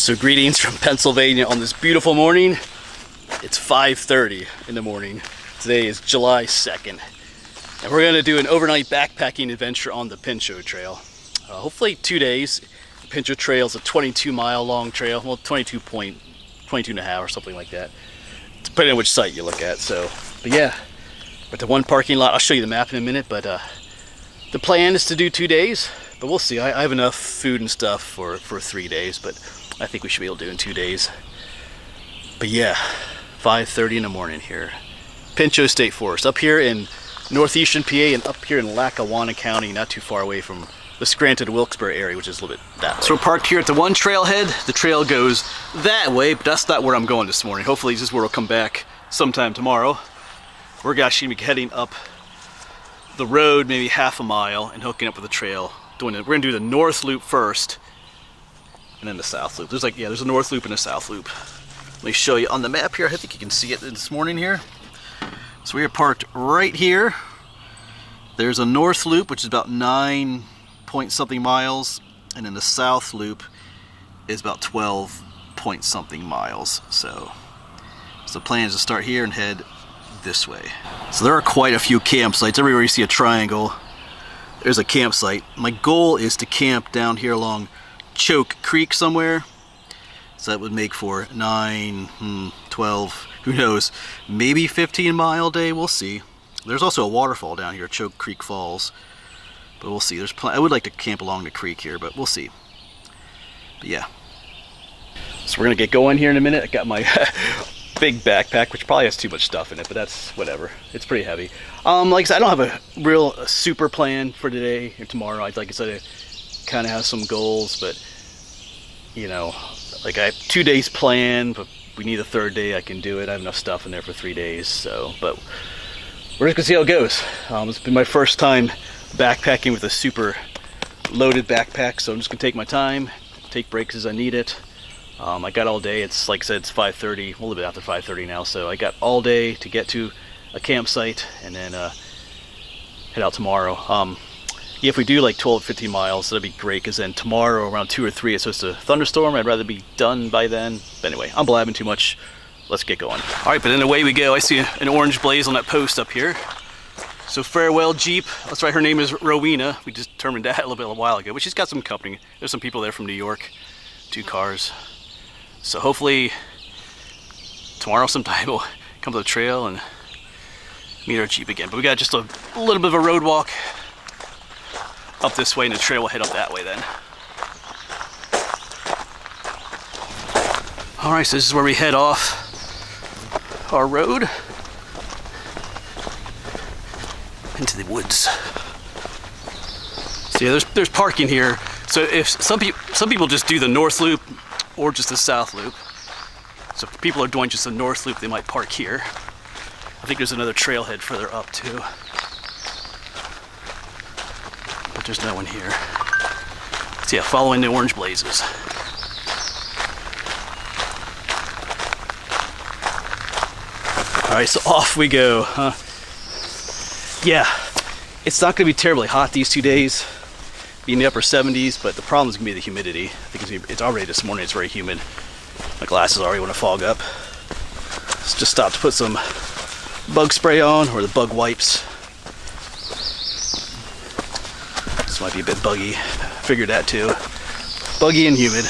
So greetings from Pennsylvania on this beautiful morning. It's 5:30 in the morning. Today is July 2nd. And we're gonna do an overnight backpacking adventure on the Pinchot Trail. Hopefully 2 days. The Pinchot Trail is a 22-mile long trail. Well, 22 and a half or something like that. Depending on which site you look at. But yeah, we're at the one parking lot. I'll show you the map in a minute, but the plan is to do 2 days, but we'll see. I have enough food and stuff for 3 days, but I think we should be able to do it in 2 days. But yeah, 5:30 in the morning here. Pinchot State Forest, up here in northeastern PA and up here in Lackawanna County, not too far away from the Scranton-Wilkes-Barre area, which is a little bit that way. So we're parked here at the one trailhead. The trail goes that way, but that's not where I'm going this morning. Hopefully this is where we'll come back sometime tomorrow. We're actually gonna be heading up the road maybe half a mile and hooking up with the trail. We're gonna do the north loop first and then the south loop. There's a north loop and a south loop. Let me show you on the map here. I think you can see it this morning here. So we are parked right here. There's a north loop, which is about 9 point something miles, and then the south loop is about 12 point something miles. So the plan is to start here and head this way. So there are quite a few campsites. Everywhere you see a triangle, there's a campsite. My goal is to camp down here along Choke Creek somewhere. So that would make for 9, 12, who knows, maybe 15-mile day, we'll see. There's also a waterfall down here, Choke Creek Falls, but we'll see. I would like to camp along the creek here, but we'll see. But yeah. So we're gonna get going here in a minute. I got my big backpack, which probably has too much stuff in it, but that's whatever. It's pretty heavy. Like I said, I don't have a real super plan for today or tomorrow. Like I said, I kind of have some goals, but you know, like I have 2 days planned, but we need a third day. I can do it. I have enough stuff in there for 3 days. So, but we're just gonna see how it goes. It's been my first time backpacking with a super loaded backpack, so I'm just gonna take my time, take breaks as I need it. I got all day. It's like I said, it's 5:30, a little bit after 5:30 now, so I got all day to get to a campsite and then head out tomorrow. Yeah, if we do like 12 or 15 miles, that'd be great, because then tomorrow around 2 or 3 it's supposed to thunderstorm. I'd rather be done by then. But anyway, I'm blabbing too much. Let's get going. All right, but then away we go. I see an orange blaze on that post up here. So farewell Jeep. That's right, her name is Rowena. We just determined that a little while ago, but she's got some company. There's some people there from New York, 2 cars. So hopefully tomorrow sometime we'll come to the trail and meet our Jeep again. But we got just a little bit of a road walk up this way, and the trail will head up that way then. All right, so this is where we head off our road into the woods. So yeah, there's parking here. So if some people just do the north loop or just the south loop. So if people are doing just the north loop, they might park here. I think there's another trailhead further up too, but there's no one here. So yeah, following the orange blazes. All right, so off we go, huh? Yeah, it's not gonna be terribly hot these 2 days. Be in the upper 70s, but the problem is gonna be the humidity. I think it's already this morning, it's very humid. My glasses already want to fog up. Let's just stop to put some bug spray on, or the bug wipes. This might be a bit buggy. Figured that too. Buggy and humid.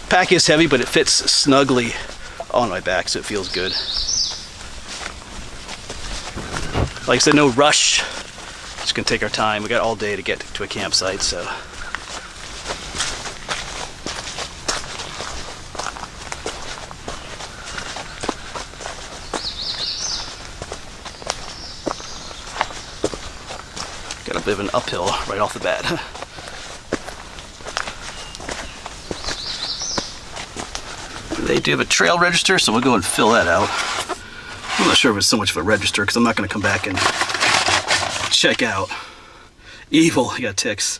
Pack is heavy, but it fits snugly on my back, so it feels good. Like I said, no rush. Just gonna take our time. We got all day to get to a campsite, so. Got a bit of an uphill right off the bat. They do have a trail register, so we'll go and fill that out. I'm not sure if it's so much of a register, because I'm not gonna come back and check out. Evil, I got ticks.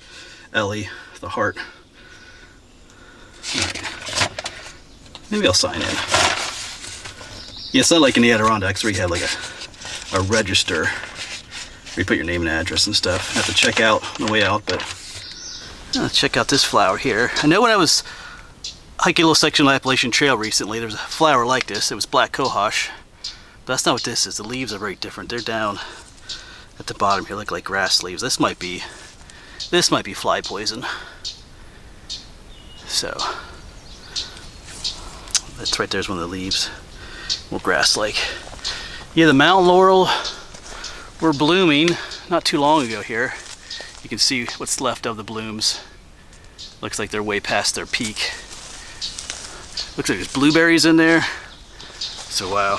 Ellie, the heart. Right. Maybe I'll sign in. Yeah, it's not like in the Adirondacks where you have like a register where you put your name and address and stuff. I have to check out on the way out, but check out this flower here. I know when I was hiking a little section of the Appalachian Trail recently. There's a flower like this. It was black cohosh. But that's not what this is. The leaves are very different. They're down at the bottom here, look like grass leaves. This might be fly poison. So that's right there's one of the leaves. Little grass-like. Yeah, the mountain laurel were blooming not too long ago here. You can see what's left of the blooms. Looks like they're way past their peak. Looks like there's blueberries in there. So wow.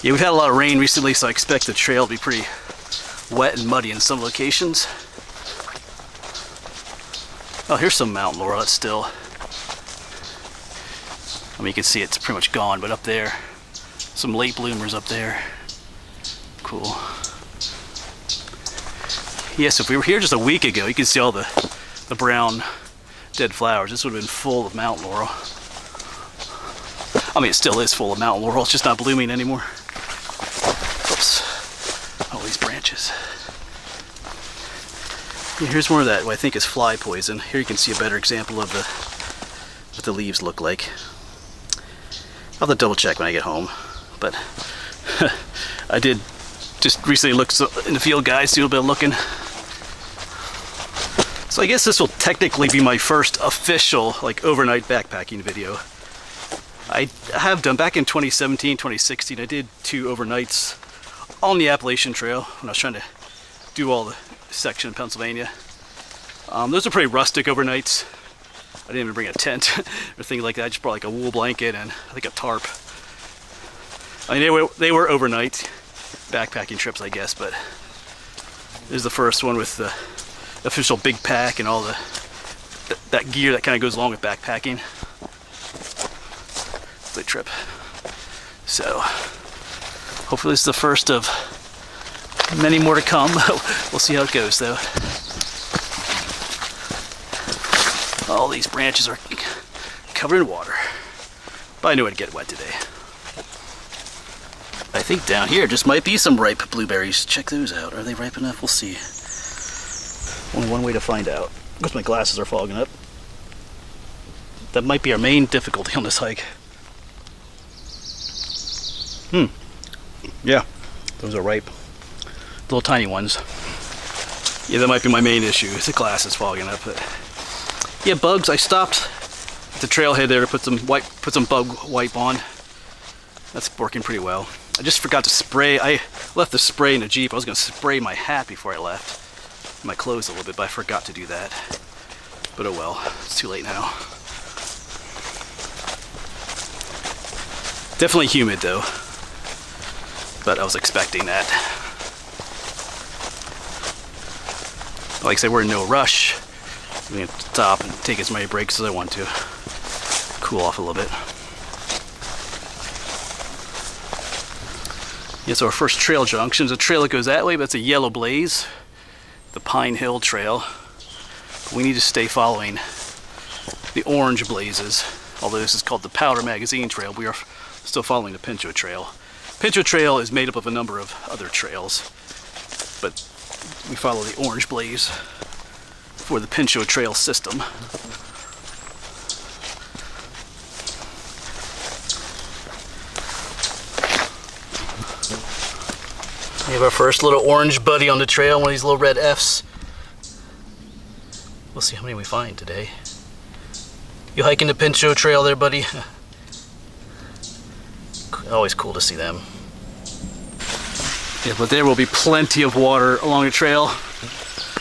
Yeah, we've had a lot of rain recently, so I expect the trail to be pretty wet and muddy in some locations. Oh, here's some mountain laurel that's still. I mean, you can see it's pretty much gone, but up there, some late bloomers up there. Cool. Yes, if we were here just a week ago, you can see all the brown dead flowers. This would have been full of mountain laurel. I mean, it still is full of mountain laurel. It's just not blooming anymore. Oops. All these branches. Yeah, here's more of that, what I think is fly poison. Here you can see a better example of what the leaves look like. I'll have to double check when I get home. But I did just recently look in the field guides, do a little bit of looking. So I guess this will technically be my first official overnight backpacking video. I have done, back in 2017, 2016, I did 2 overnights on the Appalachian Trail when I was trying to do all the section in Pennsylvania. Those are pretty rustic overnights. I didn't even bring a tent or things like that. I just brought like a wool blanket and I think a tarp. I mean, they were overnight backpacking trips, I guess, but this is the first one with the official big pack and all that gear that kind of goes along with backpacking. The trip. So hopefully this is the first of many more to come. We'll see how it goes though. All these branches are covered in water, but I knew I'd get wet today. I think down here just might be some ripe blueberries. Check those out. Are they ripe enough? We'll see. Only one way to find out, because my glasses are fogging up. That might be our main difficulty on this hike. Yeah, those are ripe. Little tiny ones. Yeah, that might be my main issue, is the glass is fogging up. But yeah, bugs, I stopped at the trailhead there to put some bug wipe on. That's working pretty well. I just forgot to spray. I left the spray in the Jeep. I was going to spray my hat before I left. My clothes a little bit, but I forgot to do that. But oh well, it's too late now. Definitely humid though. But I was expecting that. Like I said, we're in no rush. We can stop and take as many breaks as I want to. Cool off a little bit. Yeah, so our first trail junction is a trail that goes that way, but it's a yellow blaze. The Pine Hill Trail. We need to stay following the orange blazes. Although this is called the Powder Magazine Trail, we are still following the Pinchot Trail. Pinchot Trail is made up of a number of other trails, but we follow the orange blaze for the Pinchot Trail system. We have our first little orange buddy on the trail, one of these little red Fs. We'll see how many we find today. You hiking the Pinchot Trail there, buddy? Always cool to see them. Yeah, but there will be plenty of water along the trail,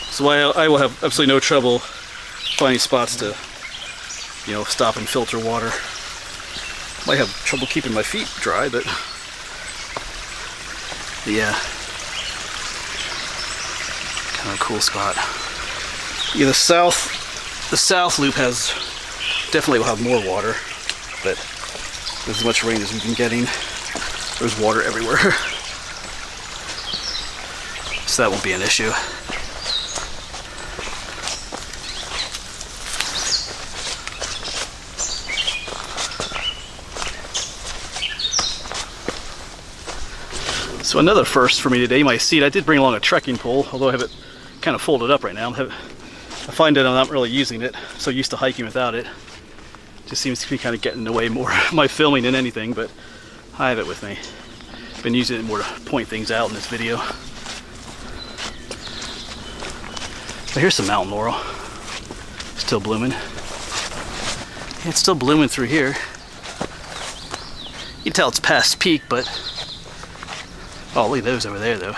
so I will have absolutely no trouble finding spots to, stop and filter water. Might have trouble keeping my feet dry, but yeah, kind of a cool spot. Yeah, the south loop definitely will have more water, but with as much rain as we've been getting, there's water everywhere. So that won't be an issue. So another first for me today, you might see it, I did bring along a trekking pole, although I have it kind of folded up right now. I find that I'm not really using it. I'm so used to hiking without it. Just seems to be kind of getting in the way more of my filming than anything, but I have it with me. Been using it more to point things out in this video. But here's some mountain laurel. Still blooming. Yeah, it's still blooming through here. You can tell it's past peak, but oh, look at those over there though.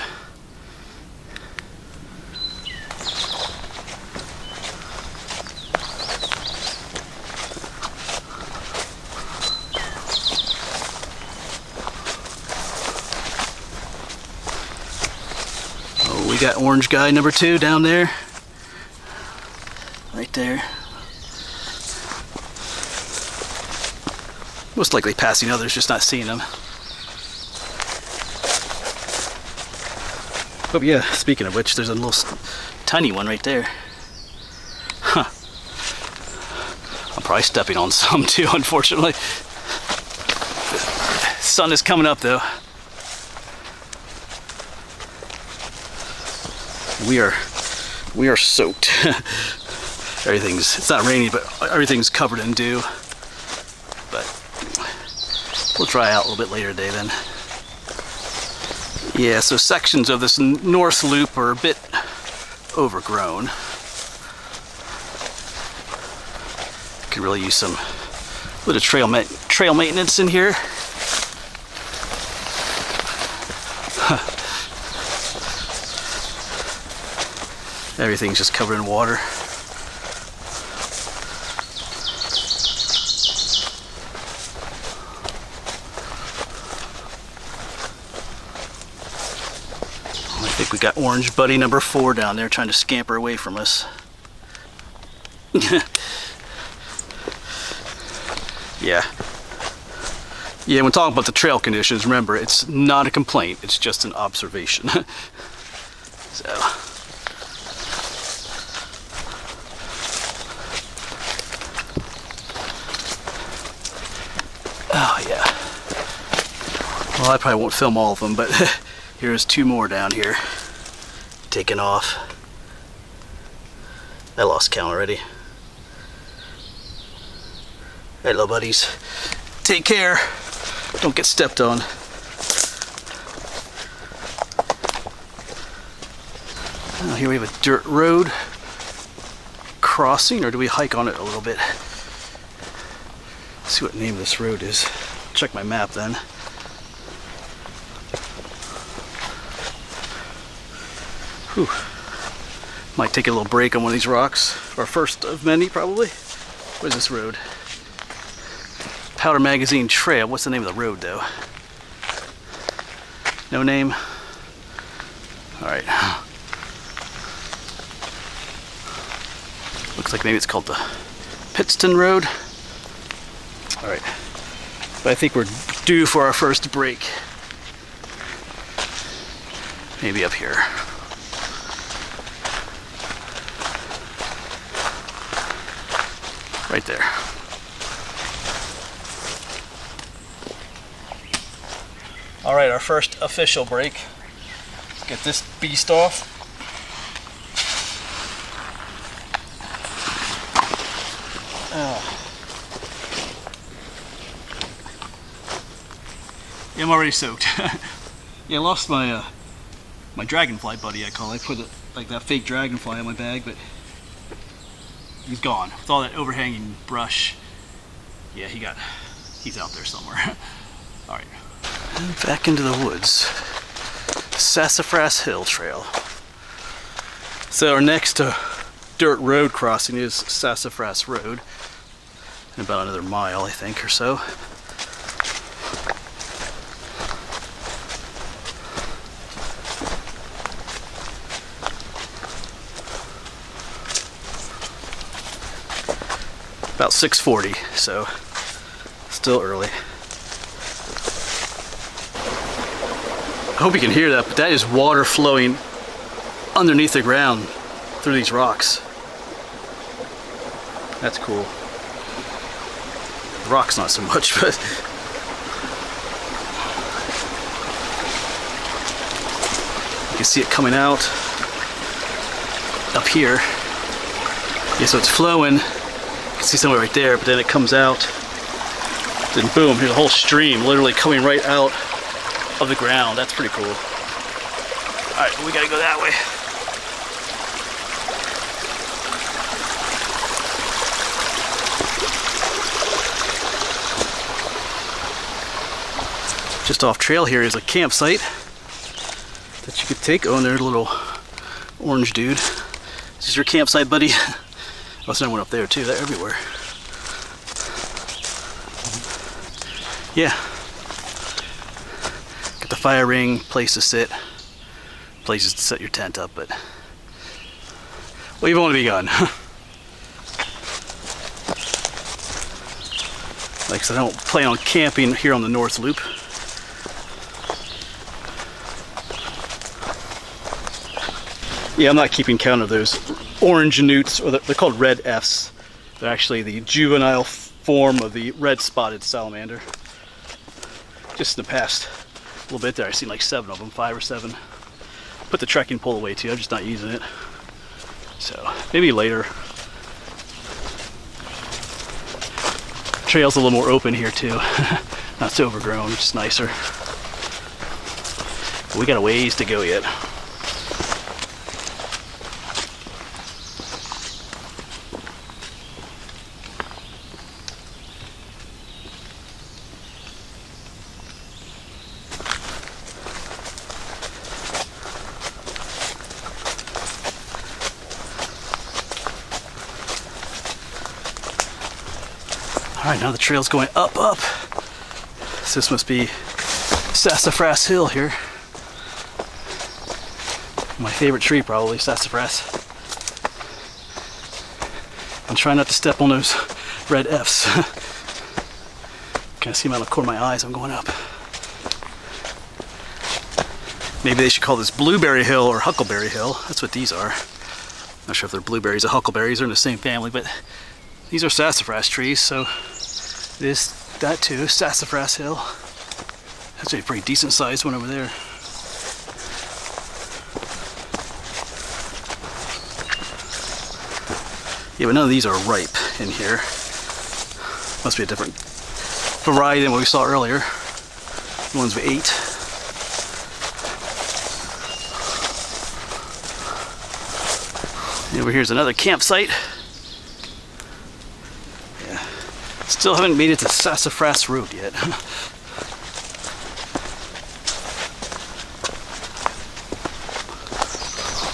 Oh, we got orange guy number 2 down there. Right there. Most likely passing others, just not seeing them. Oh yeah, speaking of which, there's a little tiny one right there. Huh. I'm probably stepping on some too, unfortunately. The sun is coming up though. We are soaked. It's not raining, but everything's covered in dew. But we'll dry out a little bit later today then. Yeah, so sections of this north loop are a bit overgrown. Could really use some little trail maintenance in here. Everything's just covered in water. I think we got orange buddy number 4 down there trying to scamper away from us. Yeah, when talking about the trail conditions, remember, it's not a complaint, it's just an observation. So. Oh yeah. Well, I probably won't film all of them, but here's 2 more down here. Taking off. I lost count already. Hey, little buddies. Take care. Don't get stepped on. Oh, here we have a dirt road crossing, or do we hike on it a little bit? Let's see what name this road is. Check my map then. Whew. Might take a little break on one of these rocks. Our first of many, probably. Where's this road? Powder Magazine Trail. What's the name of the road, though? No name? Alright. Looks like maybe it's called the Pittston Road. Alright. But I think we're due for our first break. Maybe up here. Right there. Alright, our first official break. Let's get this beast off. Yeah, I'm already soaked. Yeah, I lost my my dragonfly buddy, I call it. I put like that fake dragonfly in my bag, but he's gone. With all that overhanging brush, yeah, he's out there somewhere. Alright. Back into the woods. Sassifras Hill Trail. So our next dirt road crossing is Sassifras Road. In about another mile, I think, or so. About 6:40, so still early. I hope you can hear that, but that is water flowing underneath the ground through these rocks. That's cool. The rocks not so much, but you can see it coming out. up here. Yeah, so it's flowing. You can see somewhere right there, but then it comes out. Then boom, here's a whole stream literally coming right out of the ground. That's pretty cool. All right, we gotta go that way. Just off trail here is a campsite that you could take. Oh, and there's a little orange dude. This is your campsite, buddy. Oh, there's another one up there too. They're everywhere. Yeah. Got the fire ring, place to sit, places to set your tent up, but well, you've only begun. Like I said, I don't plan on camping here on the North Loop. Yeah, I'm not keeping count of those orange newts, or they're called red Fs. They're actually the juvenile form of the red spotted salamander. Just in the past little bit there, I've seen like 7 of them, 5 or 7. Put the trekking pole away too, I'm just not using it. So, maybe later. Trail's a little more open here too. Not so overgrown, which is nicer. But we got a ways to go yet. Alright, now the trail's going up. So this must be Sassifras Hill here. My favorite tree, probably, Sassifras. I'm trying not to step on those red Fs. Can I see them out of the corner of my eyes? I'm going up. Maybe they should call this Blueberry Hill or Huckleberry Hill. That's what these are. Not sure if they're blueberries or huckleberries. They're in the same family, but these are sassafras trees, so it is that too, Sassifras Hill. That's a pretty decent sized one over there. Yeah, but none of these are ripe in here. Must be a different variety than what we saw earlier. The ones we ate. And over here's another campsite. Still haven't made it to Sassifras Road yet.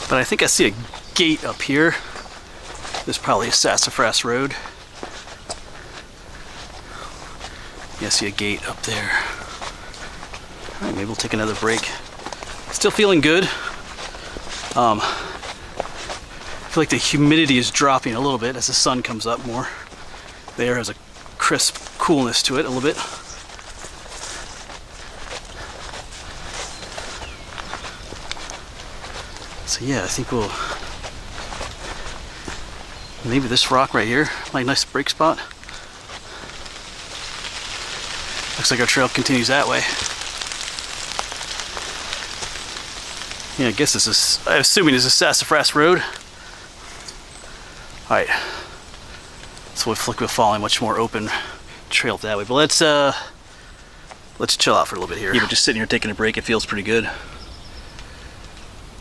But I think I see a gate up here. There's probably a Sassifras Road. Yeah, I see a gate up there. Alright, maybe we'll take another break. Still feeling good. I feel like the humidity is dropping a little bit as the sun comes up more. The air has a crisp coolness to it a little bit. So yeah, I think we'll maybe this rock right here, like nice break spot. Looks like our trail continues that way. Yeah, I guess this is, I'm assuming this is Sassafras Road. Alright. So we feel like we'll follow a much more open trail that way. But let's chill out for a little bit here. Yeah, but just sitting here taking a break, it feels pretty good.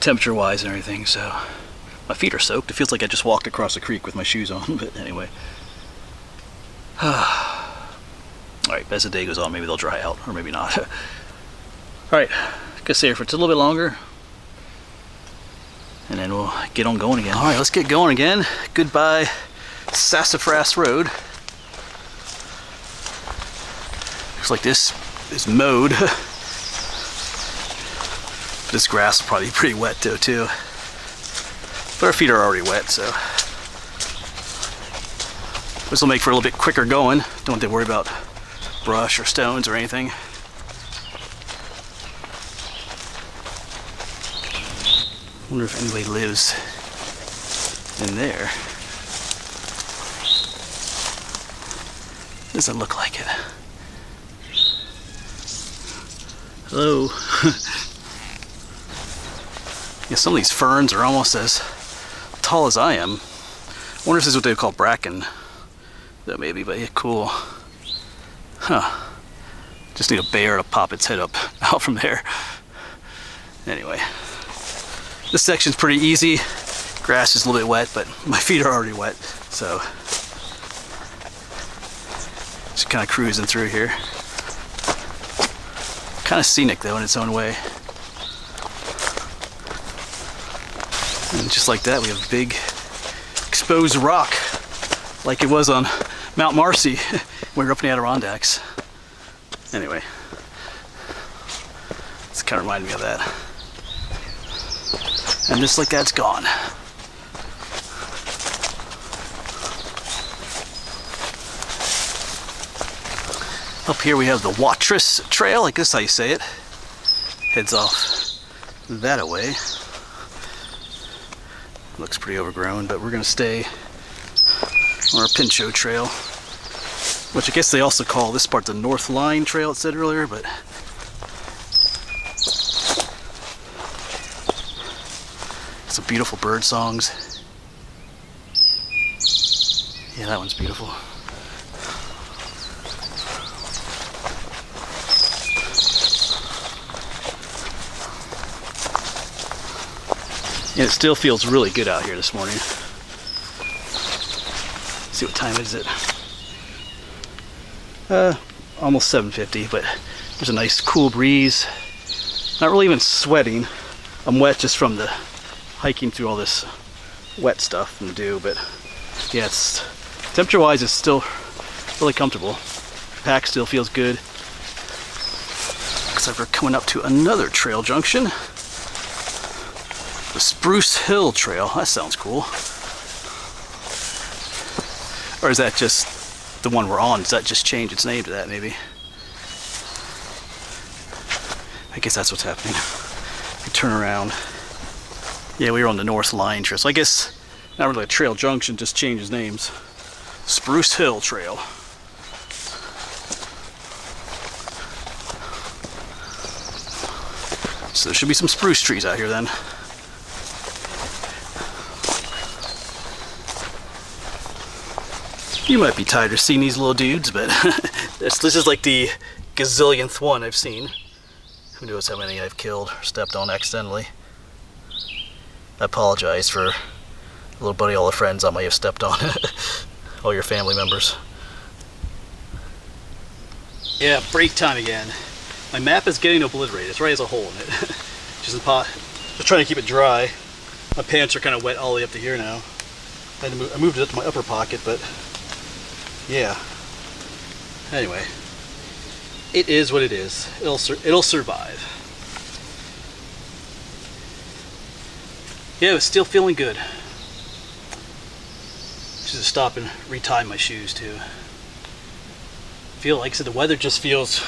Temperature wise and everything, so my feet are soaked. It feels like I just walked across the creek with my shoes on, but anyway. Alright, as the day goes on, maybe they'll dry out, or maybe not. Alright, gonna stay here for a little bit longer. And then we'll get on going again. Alright, let's get going again. Goodbye, Sassafras Road. Looks like this is mowed. This grass will probably be pretty wet though too. But our feet are already wet, so this will make for a little bit quicker going. Don't have to worry about brush or stones or anything. Wonder if anybody lives in there. Doesn't look like it. Hello. Yeah, some of these ferns are almost as tall as I am. I wonder if this is what they call bracken. That maybe, but yeah, cool. Huh. Just need a bear to pop its head up out from there. Anyway, this section's pretty easy. Grass is a little bit wet, but my feet are already wet, so just kind of cruising through here. Kind of scenic though in its own way. And just like that, we have big exposed rock, like it was on Mount Marcy when we were up in the Adirondacks. Anyway, it's kind of reminded me of that. And just like that's gone. Up here we have the Watrous Trail, I guess how you say it. Heads off that away. Looks pretty overgrown, but we're gonna stay on our Pinchot Trail, which I guess they also call this part the North Line Trail, it said earlier, but some beautiful bird songs. Yeah, that one's beautiful. And it still feels really good out here this morning. Let's see what time is it? Almost 7:50, but there's a nice cool breeze. Not really even sweating. I'm wet just from the hiking through all this wet stuff and dew, but yeah, it's temperature-wise it's still really comfortable. Pack still feels good. Looks like we're coming up to another trail junction. The Spruce Hill Trail. That sounds cool. Or is that just the one we're on? Does that just change its name to that maybe? I guess that's what's happening. We turn around. Yeah, we were on the North Line Trail. So I guess not really a trail junction, just changes names. Spruce Hill Trail. So there should be some spruce trees out here then. You might be tired of seeing these little dudes, but this is like the gazillionth one I've seen. Who knows how many I've killed or stepped on accidentally. I apologize for little buddy, all the friends I might have stepped on. All your family members. Yeah, break time again. My map is getting obliterated. It's right as a hole in it. Just a pot. Just trying to keep it dry. My pants are kind of wet all the way up to here now. I moved it up to my upper pocket, but yeah. Anyway, it is what it is. It'll survive. Yeah, it's still feeling good. Just to stop and retie my shoes too. Like I said, the weather just feels.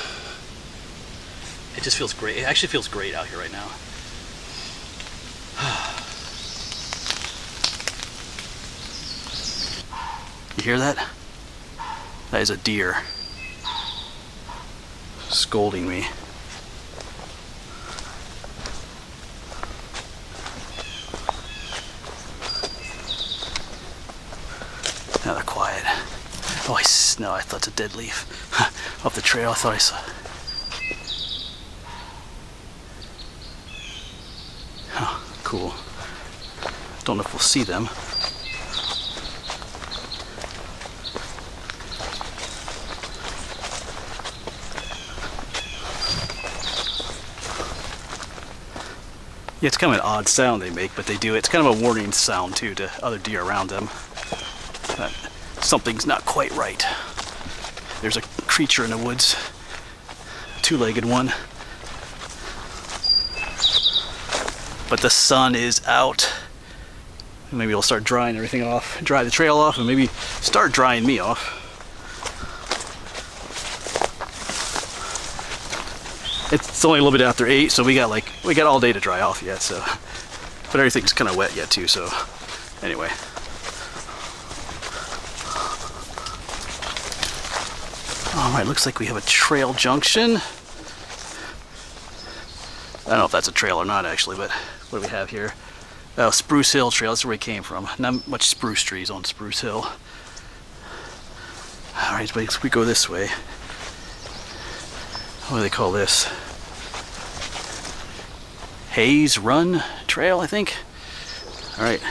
It just feels great. It actually feels great out here right now. You hear that? That is a deer scolding me. Now they're quiet. Oh, no, I thought it's a dead leaf. Off the trail, I thought I saw. Oh, cool. Don't know if we'll see them. Yeah, it's kind of an odd sound they make, but they do. It's kind of a warning sound too to other deer around them. That something's not quite right. There's a creature in the woods, two-legged one. But the sun is out. Maybe it'll start drying everything off, dry the trail off, and maybe start drying me off. It's only a little bit after 8, so we got all day to dry off yet. So, but everything's kind of wet yet too. So, anyway. All right, looks like we have a trail junction. I don't know if that's a trail or not actually, but what do we have here? Spruce Hill Trail. That's where we came from. Not much spruce trees on Spruce Hill. Alright, we go this way. What do they call this? Hayes Run Trail, I think. Alright.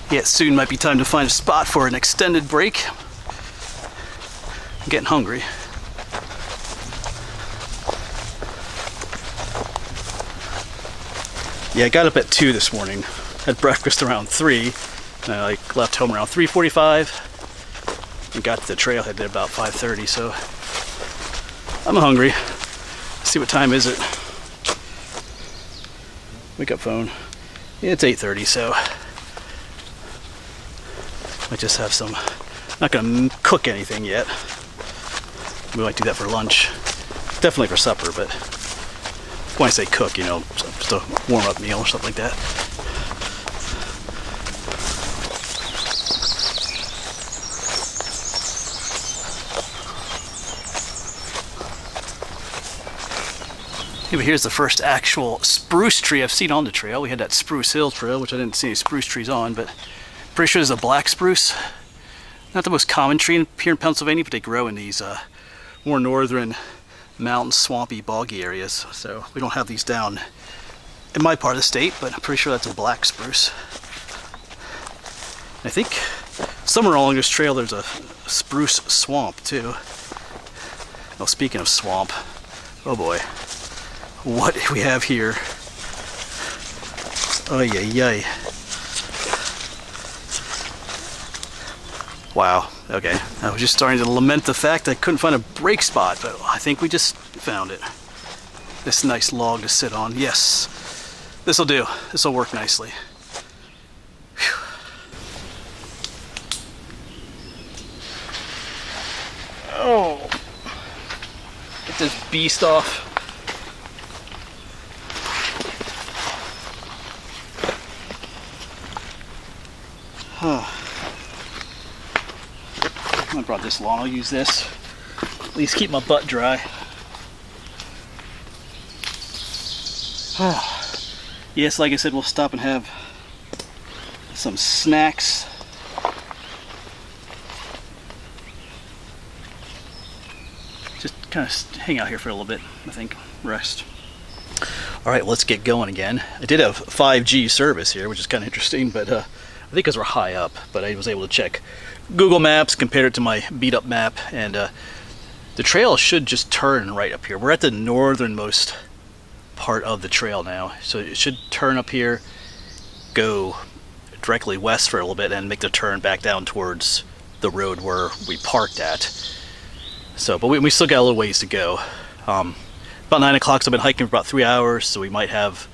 Yeah, soon might be time to find a spot for an extended break. I'm getting hungry. Yeah, I got up at 2 this morning. Had breakfast around 3. And I left home around 3:45 and got to the trailhead at about 5:30. So I'm hungry. Let's see what time is it. Wake up phone. Yeah, it's 8:30. So I just have some. Not gonna cook anything yet. We might do that for lunch. Definitely for supper, but when I say cook, you know, just a warm-up meal or something like that. Hey, but here's the first actual spruce tree I've seen on the trail. We had that Spruce Hill Trail, which I didn't see any spruce trees on, but pretty sure there's a black spruce. Not the most common tree here in Pennsylvania, but they grow in these more northern mountain, swampy, boggy areas. So we don't have these down in my part of the state, but I'm pretty sure that's a black spruce. I think somewhere along this trail there's a spruce swamp too. Well, speaking of swamp, oh boy, what do we have here? Ay, ay, ay. Wow, okay. I was just starting to lament the fact I couldn't find a break spot, but I think we just found it. This nice log to sit on. Yes, this'll do. This'll work nicely. Whew. Oh, get this beast off. Huh. I brought this along. I'll use this. At least keep my butt dry. Yes, like I said, we'll stop and have some snacks. Just kind of hang out here for a little bit, I think. Rest. Alright, let's get going again. I did have 5G service here, which is kind of interesting, but I think because we're high up, but I was able to check Google Maps, compared it to my beat up map, and the trail should just turn right up here. We're at the northernmost part of the trail now, so it should turn up here, go directly west for a little bit, and make the turn back down towards the road where we parked at. So, but we still got a little ways to go. About 9 o'clock, so I've been hiking for about 3 hours, so we might have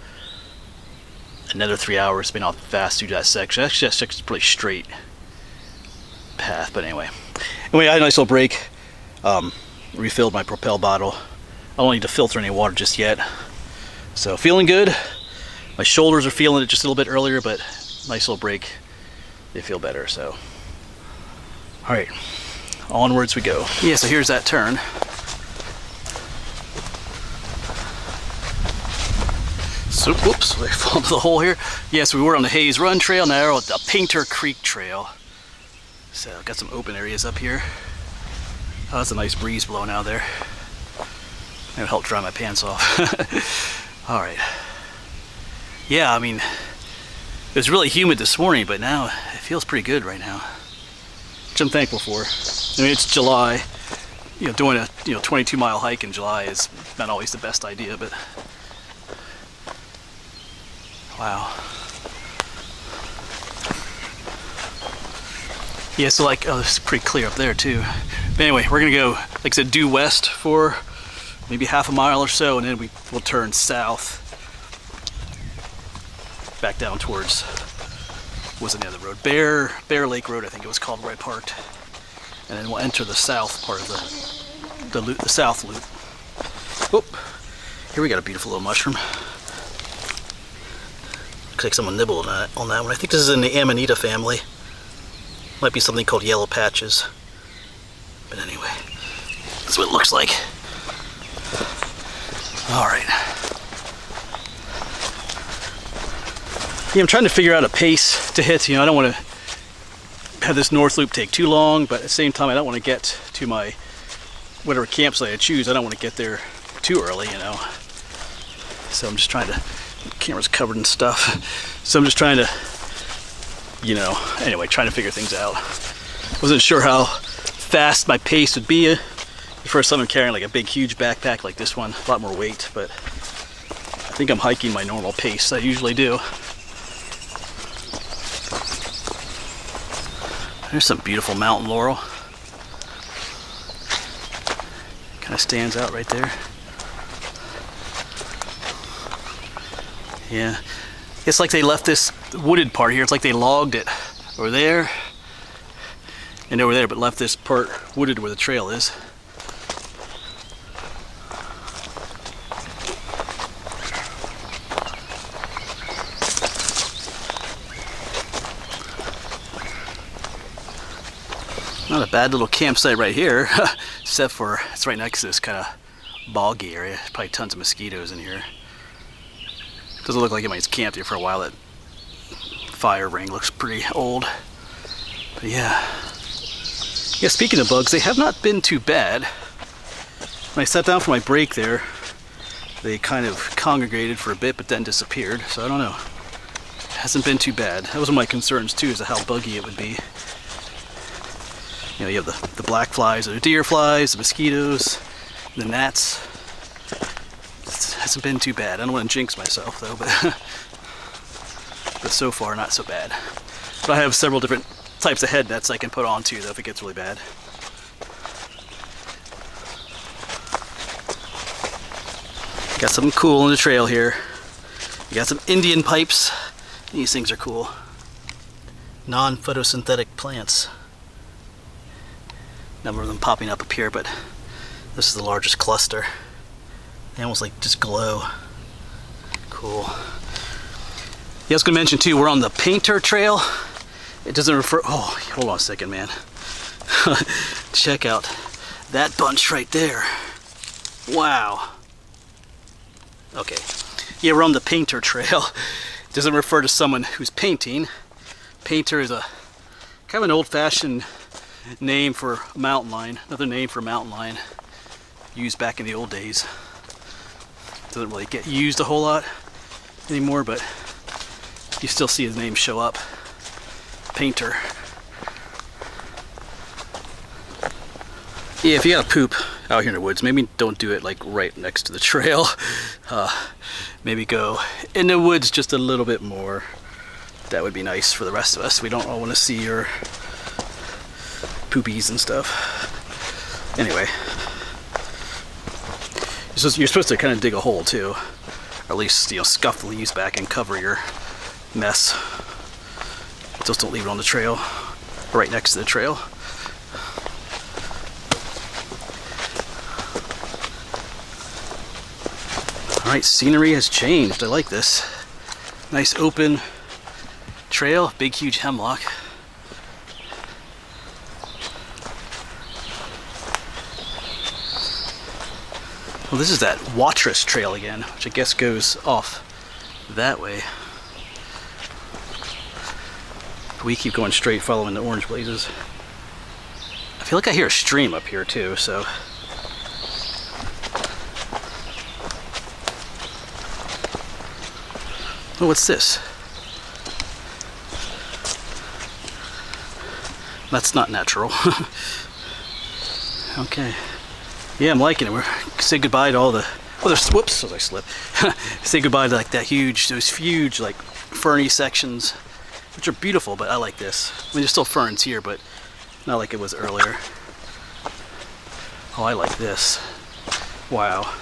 another 3 hours, depending on how fast through that section. Actually, that section's pretty straight path, but anyway, I had a nice little break. Refilled my Propel bottle. I don't need to filter any water just yet, so feeling good. My shoulders are feeling it just a little bit earlier, but nice little break, they feel better. So all right, onwards we go. Yeah, so here's that turn. So whoops, I fell into the hole here. Yes, we were on the Hayes Run Trail, now we're at the Painter Creek Trail. So got some open areas up here. Oh, that's a nice breeze blowing out there. That'll help dry my pants off. All right. Yeah, I mean, it was really humid this morning, but now it feels pretty good right now, which I'm thankful for. I mean, it's July. You know, doing a 22-mile hike in July is not always the best idea, but wow. Yeah, so like, oh, it's pretty clear up there too. But anyway, we're gonna go, like I said, due west for maybe half a mile or so, and then we'll turn south back down towards, what's the other road? Bear Lake Road, I think it was called, where I parked. And then we'll enter the south part of the south loop. Whoop! Here we got a beautiful little mushroom. Looks like someone nibbled on that one. I think this is in the Amanita family. Might be something called yellow patches. But anyway, that's what it looks like. All right. Yeah, I'm trying to figure out a pace to hit. You know, I don't want to have this north loop take too long, but at the same time, I don't want to get to my whatever campsite I choose. I don't want to get there too early, you know. So I'm just trying to. The camera's covered in stuff. So I'm just trying to, you know. Anyway, trying to figure things out. Wasn't sure how fast my pace would be. The first time I'm carrying like a big, huge backpack like this one, a lot more weight, but I think I'm hiking my normal pace I usually do. There's some beautiful mountain laurel. Kind of stands out right there. Yeah, it's like they left this wooded part here. It's like they logged it over there and over there, but left this part wooded where the trail is. Not a bad little campsite right here, except for it's right next to this kind of boggy area. There's probably tons of mosquitoes in here. Doesn't look like anybody's camped here for a while. That fire ring looks pretty old. But yeah. Yeah, speaking of bugs, they have not been too bad. When I sat down for my break there, they kind of congregated for a bit but then disappeared. So I don't know. It hasn't been too bad. That was one of my concerns too, is how buggy it would be. You know, you have the black flies, or the deer flies, the mosquitoes, the gnats. It hasn't been too bad. I don't want to jinx myself though, but so far not so bad. But I have several different types of head nets I can put on too, though, if it gets really bad. Got something cool on the trail here. We got some Indian pipes. These things are cool. Non-photosynthetic plants. Number of them popping up here, but this is the largest cluster. They almost like just glow. Cool. Yeah, I was going to mention too, we're on the Painter Trail. It doesn't refer. Oh, hold on a second, man. Check out that bunch right there. Wow. Okay. Yeah, we're on the Painter Trail. It doesn't refer to someone who's painting. Painter is a kind of an old-fashioned name for a mountain lion. Another name for a mountain lion used back in the old days. Doesn't really get used a whole lot anymore, but you still see his name show up. Painter. Yeah, if you gotta poop out here in the woods, maybe don't do it like right next to the trail. Maybe go in the woods just a little bit more. That would be nice for the rest of us. We don't all want to see your poopies and stuff. Anyway. You're supposed to kind of dig a hole too. Or at least, you know, scuff the leaves back and cover your mess. Just don't leave it on the trail. Right next to the trail. Alright, scenery has changed. I like this. Nice open trail, big huge hemlock. Well, this is that Watrous Trail again, which I guess goes off that way. We keep going straight following the orange blazes. I feel like I hear a stream up here too, so. Oh, what's this? That's not natural. Okay. Yeah, I'm liking it. We're say goodbye to all the. Oh, there's. Whoops! As I slip. Say goodbye to like those huge like ferny sections, which are beautiful. But I like this. I mean, there's still ferns here, but not like it was earlier. Oh, I like this. Wow.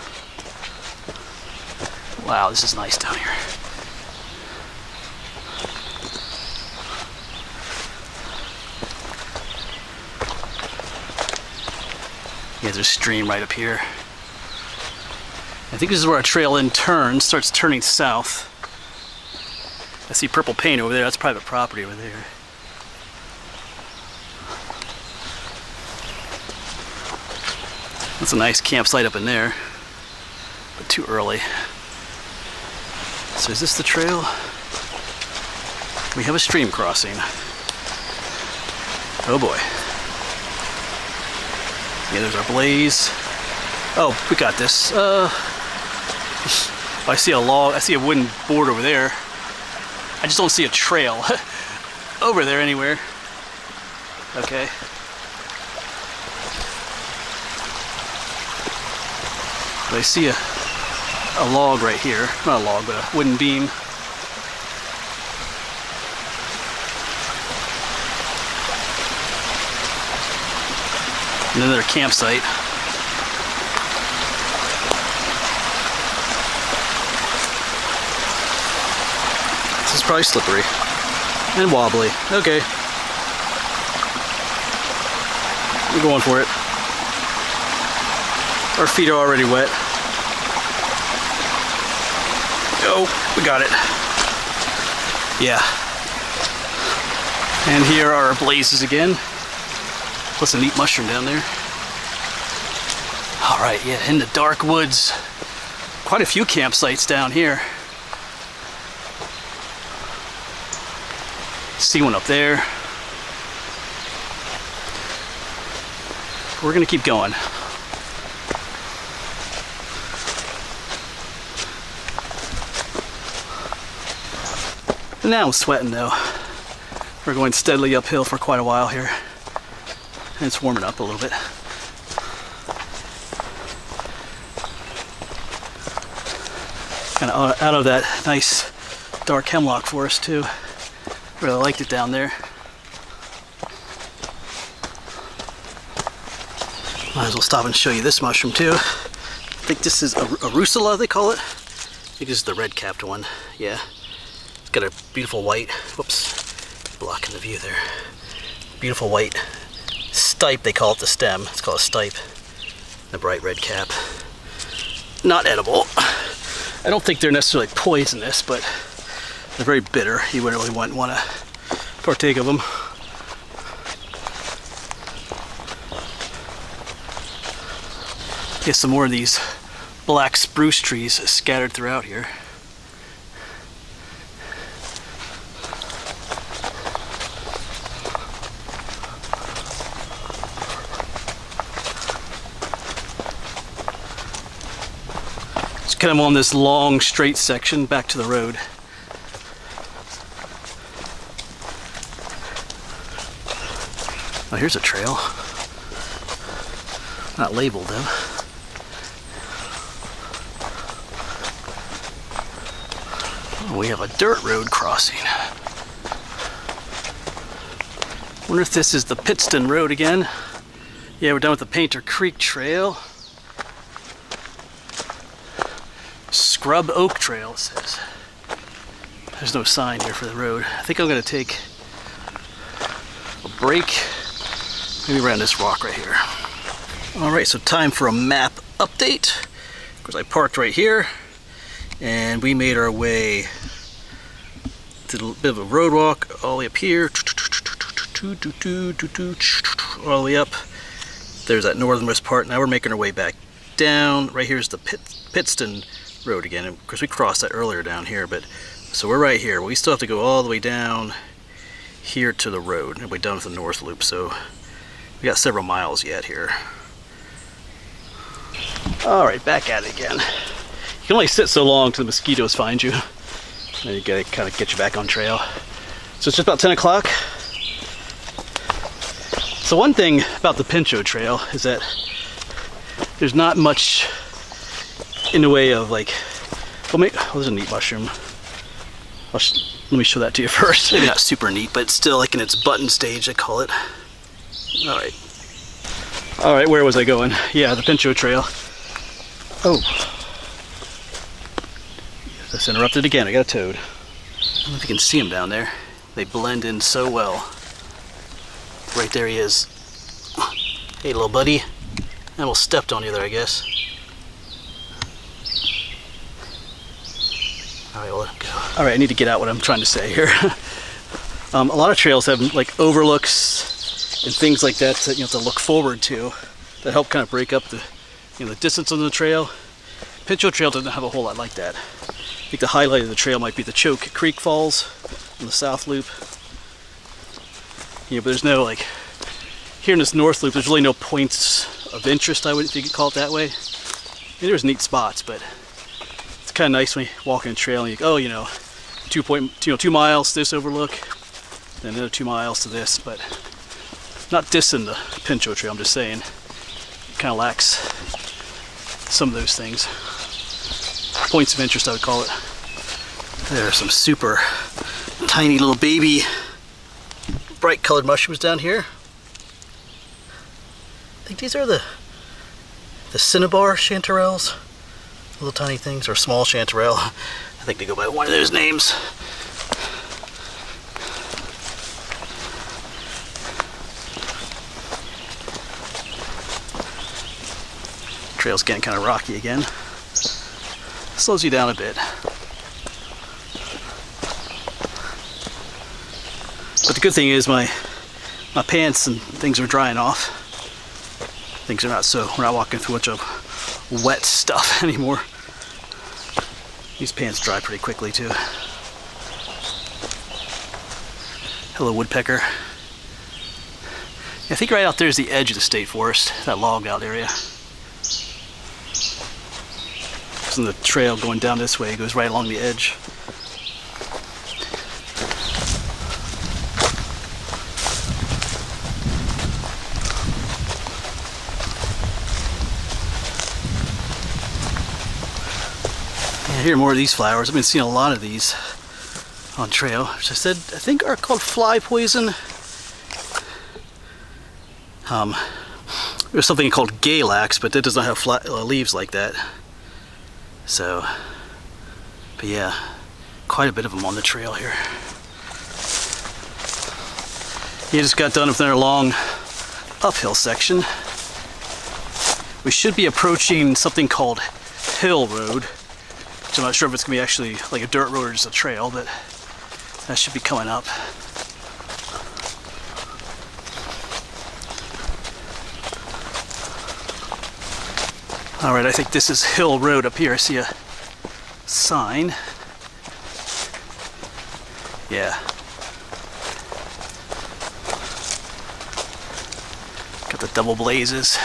Wow, this is nice down here. Yeah, there's a stream right up here. I think this is where our trail in turns, starts turning south. I see purple paint over there, that's private property over there. That's a nice campsite up in there, but too early. So is this the trail? We have a stream crossing. Oh boy. Yeah, there's our blaze. Oh, we got this. I see a log, I see a wooden board over there. I just don't see a trail over there anywhere. Okay. But I see a log right here. Not a log, but a wooden beam. And another campsite. This is probably slippery and wobbly. Okay. We're going for it. Our feet are already wet. Oh, we got it. Yeah. And here are our blazes again. Plus a neat mushroom down there. All right, yeah, in the dark woods. Quite a few campsites down here. See one up there. We're gonna keep going. Now I'm sweating though. We're going steadily uphill for quite a while here. And it's warming up a little bit. Kind of out of that nice dark hemlock forest too. Really liked it down there. Might as well stop and show you this mushroom too. I think this is a Arusula, they call it. I think this is the red-capped one. Yeah. It's got a beautiful white, whoops, blocking the view there. Beautiful white stipe, they call it the stem. It's called a stipe. The bright red cap. Not edible. I don't think they're necessarily poisonous, but they're very bitter. You wouldn't really want to partake of them. Get some more of these black spruce trees scattered throughout here. Just kind of on this long straight section back to the road. Oh, here's a trail. Not labeled though. Oh, we have a dirt road crossing. Wonder if this is the Pittston Road again. Yeah, we're done with the Painter Creek Trail. Scrub Oak Trail, it says. There's no sign here for the road. I think I'm gonna take a break. Maybe around this rock right here. All right, so time for a map update. Of course, I parked right here, and we made our way to a bit of a road walk all the way up here, all the way up. There's that northernmost part. Now we're making our way back down. Right here is the Pittston Road again. And of course, we crossed that earlier down here, but so we're right here. We still have to go all the way down here to the road, and we're done with the north loop. So we got several miles yet here. All right, back at it again. You can only sit so long till the mosquitoes find you. Then you gotta kind of get you back on trail. So it's just about 10 o'clock. So one thing about the Pinchot Trail is that there's not much in the way of like, well, oh, there's a neat mushroom. Let me show that to you first. Maybe not super neat, but it's still like in its button stage, I call it. All right. All right, where was I going? Yeah, the Pinchot Trail. Oh. Just interrupted again, I got a toad. I don't know if you can see him down there. They blend in so well. Right there he is. Hey, little buddy. almost stepped on you there, I guess. Alright, we'll let him go. Alright, I need to get out what I'm trying to say here. A lot of trails have like overlooks and things like that that you have to look forward to that help kind of break up the the distance on the trail. Pinchot Trail doesn't have a whole lot like that. I think the highlight of the trail might be the Choke Creek Falls on the South Loop. But there's no like here in this North Loop. There's really no points of interest, I would, if you could call it that way. There's neat spots, but it's kind of nice when you walk in a trail and you go, oh, 2 miles to this overlook, then another 2 miles to this, but not dissing the Pinchot Trail. I'm just saying it kind of lacks some of those things. Points of interest, I would call it. There are some super tiny little baby bright colored mushrooms down here. I think these are the cinnabar chanterelles. Little tiny things, or small chanterelle. I think they go by one of those names. Trail's getting kind of rocky again. Slows you down a bit. But the good thing is my pants and things are drying off. Things are not we're not walking through a bunch of wet stuff anymore. These pants dry pretty quickly too. Hello, woodpecker. I think right out there is the edge of the state forest, that logged out area. And the trail going down this way goes right along the edge. I hear more of these flowers. I've been seeing a lot of these on trail, which I think are called fly poison. There's something called galax, but that does not have leaves like that. So, but yeah, quite a bit of them on the trail here. You just got done with another long uphill section. We should be approaching something called Hill Road, which I'm not sure if it's going to be actually like a dirt road or just a trail, but that should be coming up. Alright, I think this is Hill Road up here. I see a sign. Yeah. Got the double blazes.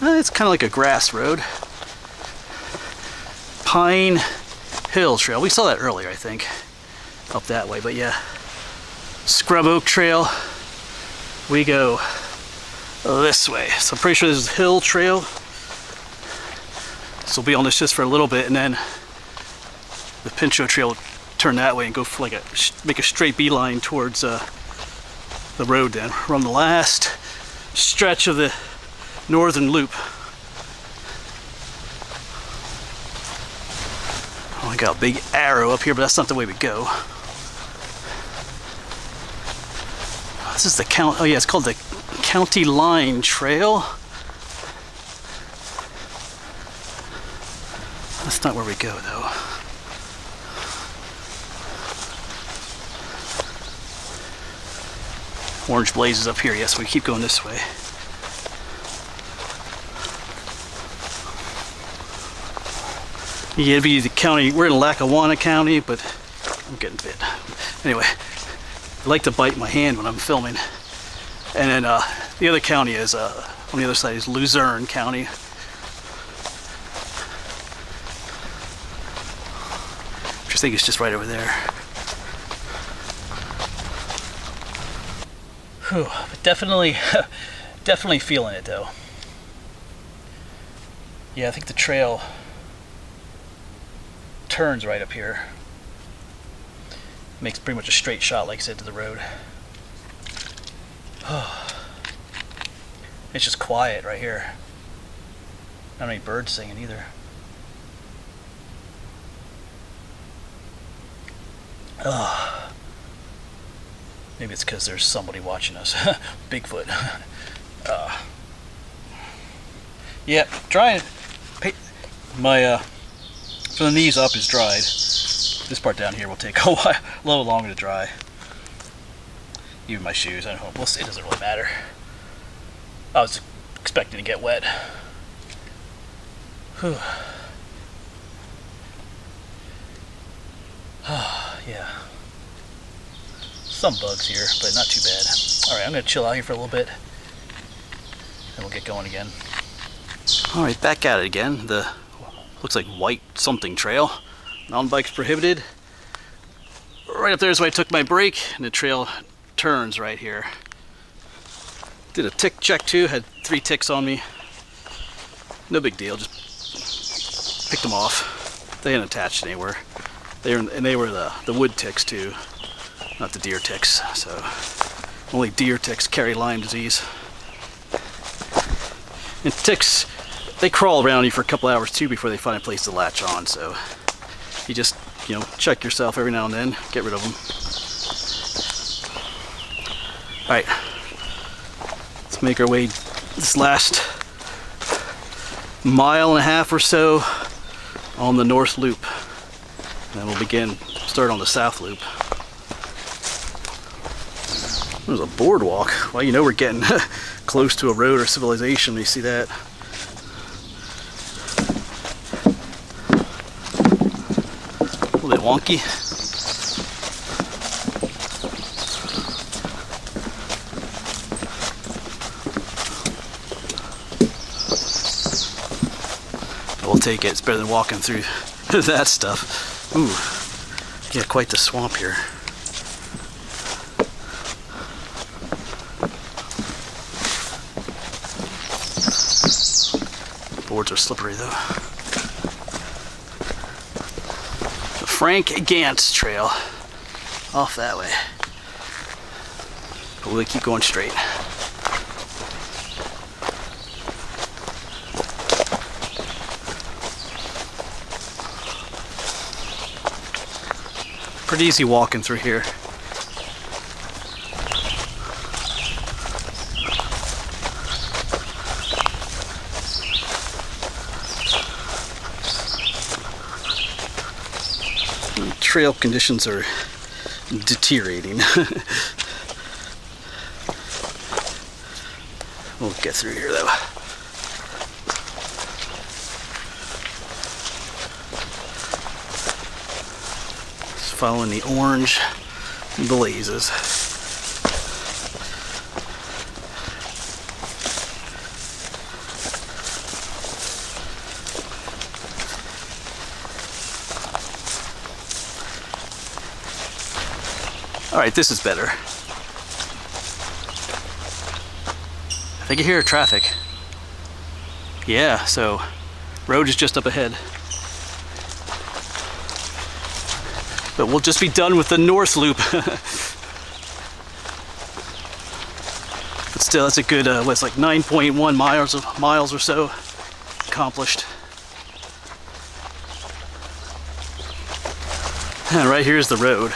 It's kind of like a grass road. Pine Hill Trail. We saw that earlier, I think. Up that way, but yeah. Scrub Oak Trail. We go this way. So I'm pretty sure this is Hill Trail. So we'll be on this just for a little bit, and then the Pinchot Trail will turn that way and go for like make a straight beeline towards the road. Then we're on the last stretch of the northern loop. Oh, I got a big arrow up here, but that's not the way we go. This is the count. Oh yeah, it's called the County Line Trail. That's not where we go though. Orange blazes up here. Yes, we keep going this way. Yeah, it'd be the county. We're in Lackawanna County, but I'm getting bit. Anyway, I like to bite my hand when I'm filming. And then the other county is, on the other side is Luzerne County. Which I think is just right over there. Whew, but definitely feeling it though. Yeah, I think the trail turns right up here. Makes pretty much a straight shot, like I said, to the road. It's just quiet right here. Not many birds singing either. Maybe it's because there's somebody watching us. Bigfoot. Yeah, dry. My from the knees up is dried. This part down here will take a while, a little longer to dry. Even my shoes, I don't know. We'll see. It doesn't really matter. I was expecting to get wet. Whew. Yeah. Some bugs here, but not too bad. Alright, I'm going to chill out here for a little bit. And we'll get going again. Alright, back at it again. The looks like white something trail. Mountain bike's prohibited. Right up there is where I took my break, and the trail turns right here. Did a tick check too, had 3 ticks on me. No big deal, just picked them off. They didn't attach anywhere. They were the wood ticks too, not the deer ticks. So only deer ticks carry Lyme disease. And ticks, they crawl around you for a couple hours too before they find a place to latch on. So you just, check yourself every now and then, get rid of them. All right, let's make our way this last mile and a half or so on the north loop. And then we'll start on the south loop. There's a boardwalk. Well, we're getting close to a road or civilization when you see that. A little bit wonky. We'll take it. It's better than walking through that stuff. Ooh, yeah, quite the swamp here. Boards are slippery though. The Frank Gantz Trail, off that way. But we'll keep going straight. Pretty easy walking through here. Trail conditions are deteriorating. We'll get through here though. Following the orange blazes. All right, this is better. I think I hear traffic. Yeah, so road is just up ahead. But we'll just be done with the north loop. But still, that's a good, what's like 9.1 miles or so accomplished. And right here's the road.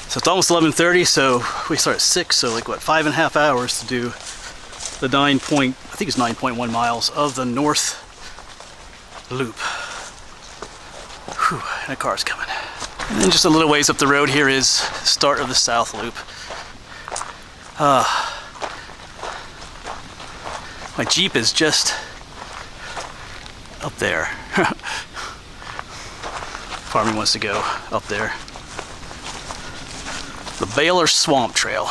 So it's almost 11:30, so we start at 6, so like what, 5.5 hours to do the 9.1 miles of the north loop. Whew, and a car's coming. And then just a little ways up the road here is the start of the south loop. My Jeep is just up there. Farming wants to go up there. The Baylor Swamp Trail.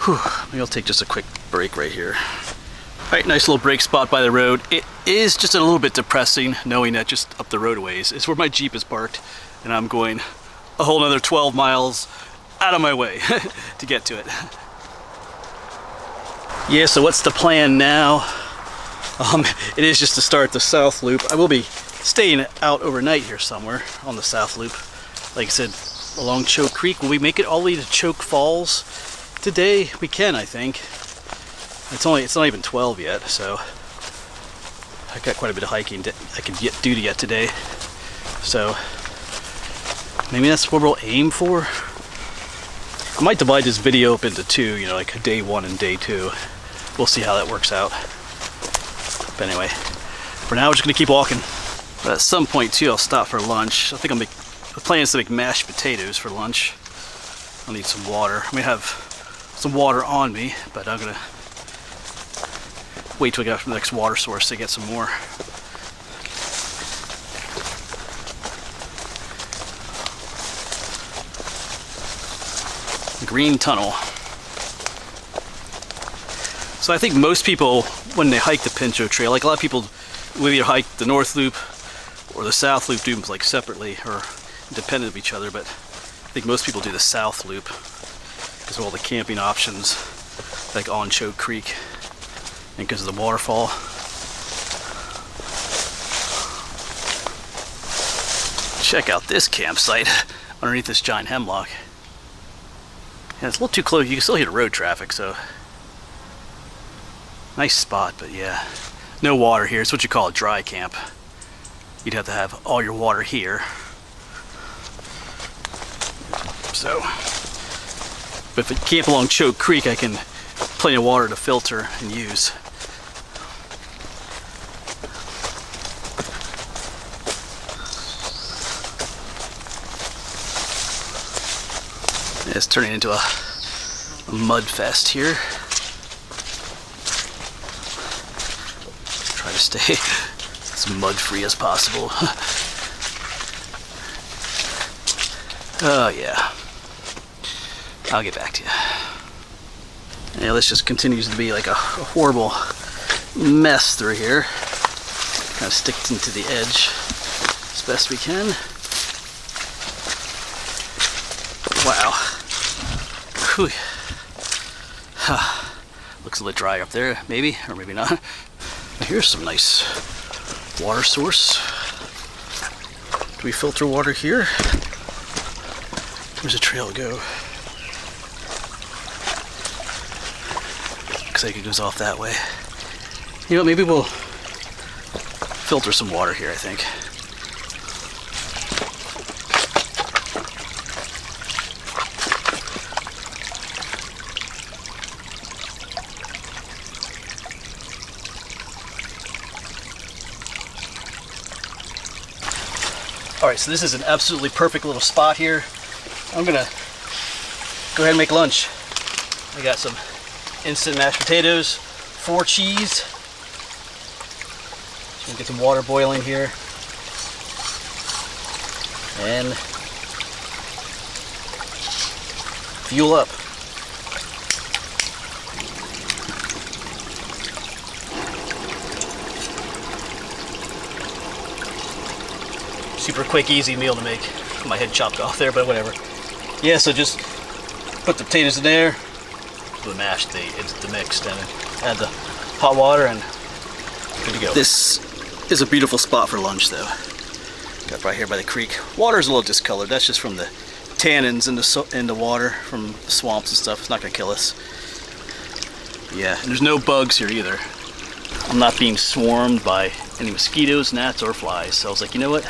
Whew, maybe I'll take just a quick break right here. All right, nice little break spot by the road. It is just a little bit depressing knowing that just up the roadways is where my Jeep is parked, and I'm going a whole another 12 miles out of my way to get to it. Yeah, so what's the plan now? It is just to start the south loop. I will be staying out overnight here somewhere on the south loop. Like I said, along Choke Creek. Will we make it all the way to Choke Falls today? We can, I think. It's not even 12 yet, so I got quite a bit of hiking I can do to get today. So maybe that's what we'll aim for. I might divide this video up into two, you know, like day 1 and day 2. We'll see how that works out. But anyway, for now we're just gonna keep walking. But at some point too, I'll stop for lunch. I think the plan is to make mashed potatoes for lunch. I'll need some water. I may have some water on me, but I'm gonna wait till we get from the next water source to get some more. Green tunnel. So I think most people, when they hike the Pinchot Trail, like a lot of people will either hike the North Loop or the South Loop, do them like separately or independent of each other, but I think most people do the South Loop because of all the camping options, like on Choke Creek, and because of the waterfall. Check out this campsite underneath this giant hemlock. Yeah, it's a little too close. You can still hear the road traffic, so nice spot, but yeah, no water here. It's what you call a dry camp. You'd have to have all your water here. So, but if I camp along Choke Creek, I can plenty of water to filter and use. It's turning into a mud fest here. Try to stay as mud free as possible. Oh yeah. I'll get back to you. Yeah, this just continues to be like a horrible mess through here. Kind of sticks into the edge as best we can. Wow. Whew. Looks a little dry up there, maybe, or maybe not. Here's some nice water source. Do we filter water here? Where's the trail go? Looks like it goes off that way. You know, maybe we'll filter some water here, I think. Alright, so this is an absolutely perfect little spot here. I'm gonna go ahead and make lunch. I got some instant mashed potatoes, 4 cheese. So we'll get some water boiling here. And fuel up. Super quick, easy meal to make. My head chopped off there, but whatever. Yeah, so just put the potatoes in there, the mashed, the mixed, and add the hot water, and good to go. This is a beautiful spot for lunch, though. Got right here by the creek. Water's a little discolored. That's just from the tannins in the water from the swamps and stuff. It's not gonna kill us. Yeah, and there's no bugs here either. I'm not being swarmed by any mosquitoes, gnats, or flies. So I was like, you know what?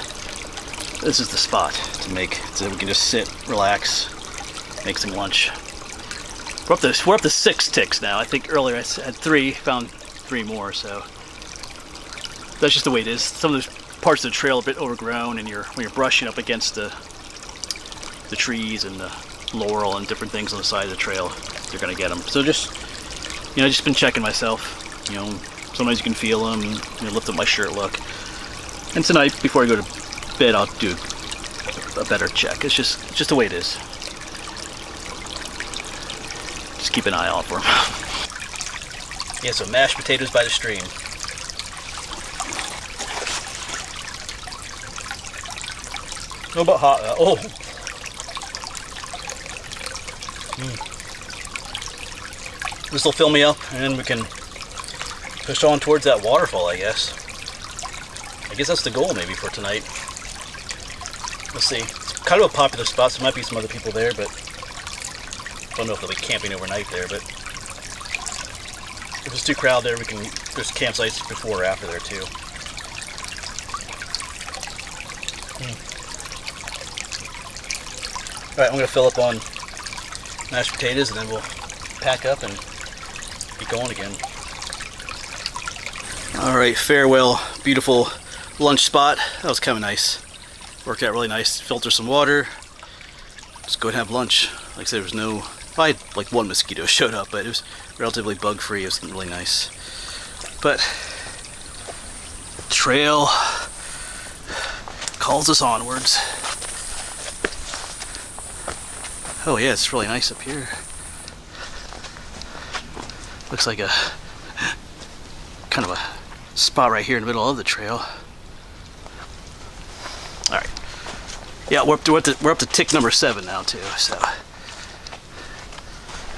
This is the spot to make, so we can just sit, relax, make some lunch. We're up to 6 ticks now. I think earlier I had 3, found 3 more, so that's just the way it is. Some of those parts of the trail are a bit overgrown, and when you're brushing up against the trees and the laurel and different things on the side of the trail, you're gonna get them. So just, you know, just been checking myself. You know, sometimes you can feel them. You know, lift up my shirt, look. And tonight, before I go to bed, I'll do a better check. It's just the way it is. Just keep an eye out for them. Yeah, so mashed potatoes by the stream. No, but hot. Oh. This will fill me up, and then we can push on towards that waterfall, I guess. I guess that's the goal maybe for tonight. Let's see. It's kind of a popular spot, so there might be some other people there, but I don't know if they'll be camping overnight there, but if it's too crowded there, there's campsites before or after there too. Alright, I'm going to fill up on mashed potatoes, and then we'll pack up and be going again. All right, farewell, beautiful lunch spot. That was kind of nice. Worked out really nice. Filter some water. Just go and have lunch. Like I said, there was no, probably like one mosquito showed up, but it was relatively bug-free. It was really nice. But trail calls us onwards. Oh yeah, it's really nice up here. Looks like a kind of a spot right here in the middle of the trail. All right. Yeah, we're up to tick number 7 now too. So,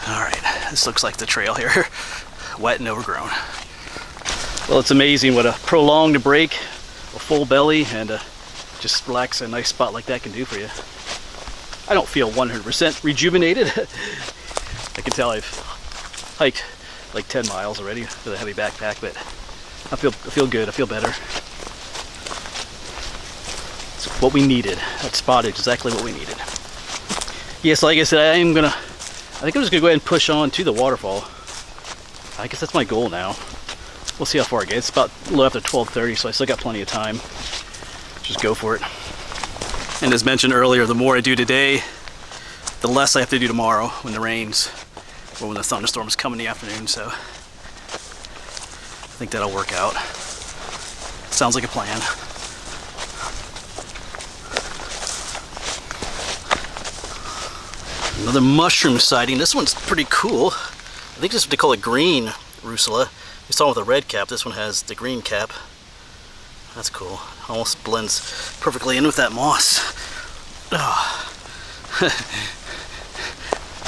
all right, this looks like the trail here, wet and overgrown. Well, it's amazing what a prolonged break, a full belly, and just relax a nice spot like that can do for you. I don't feel 100% rejuvenated. I can tell I've hiked like 10 miles already with a heavy backpack, but I feel good. I feel better. It's what we needed. That spot is exactly what we needed. Yes, like I said, I think I'm just gonna go ahead and push on to the waterfall. I guess that's my goal now. We'll see how far I get. It's about a little after 12:30, so I still got plenty of time. Just go for it. And as mentioned earlier, the more I do today, the less I have to do tomorrow when it rains or when the thunderstorms come in the afternoon. So I think that'll work out. Sounds like a plan. Another mushroom sighting. This one's pretty cool. I think this is what they call a green rusula. You saw with the red cap. This one has the green cap. That's cool. Almost blends perfectly in with that moss. Oh.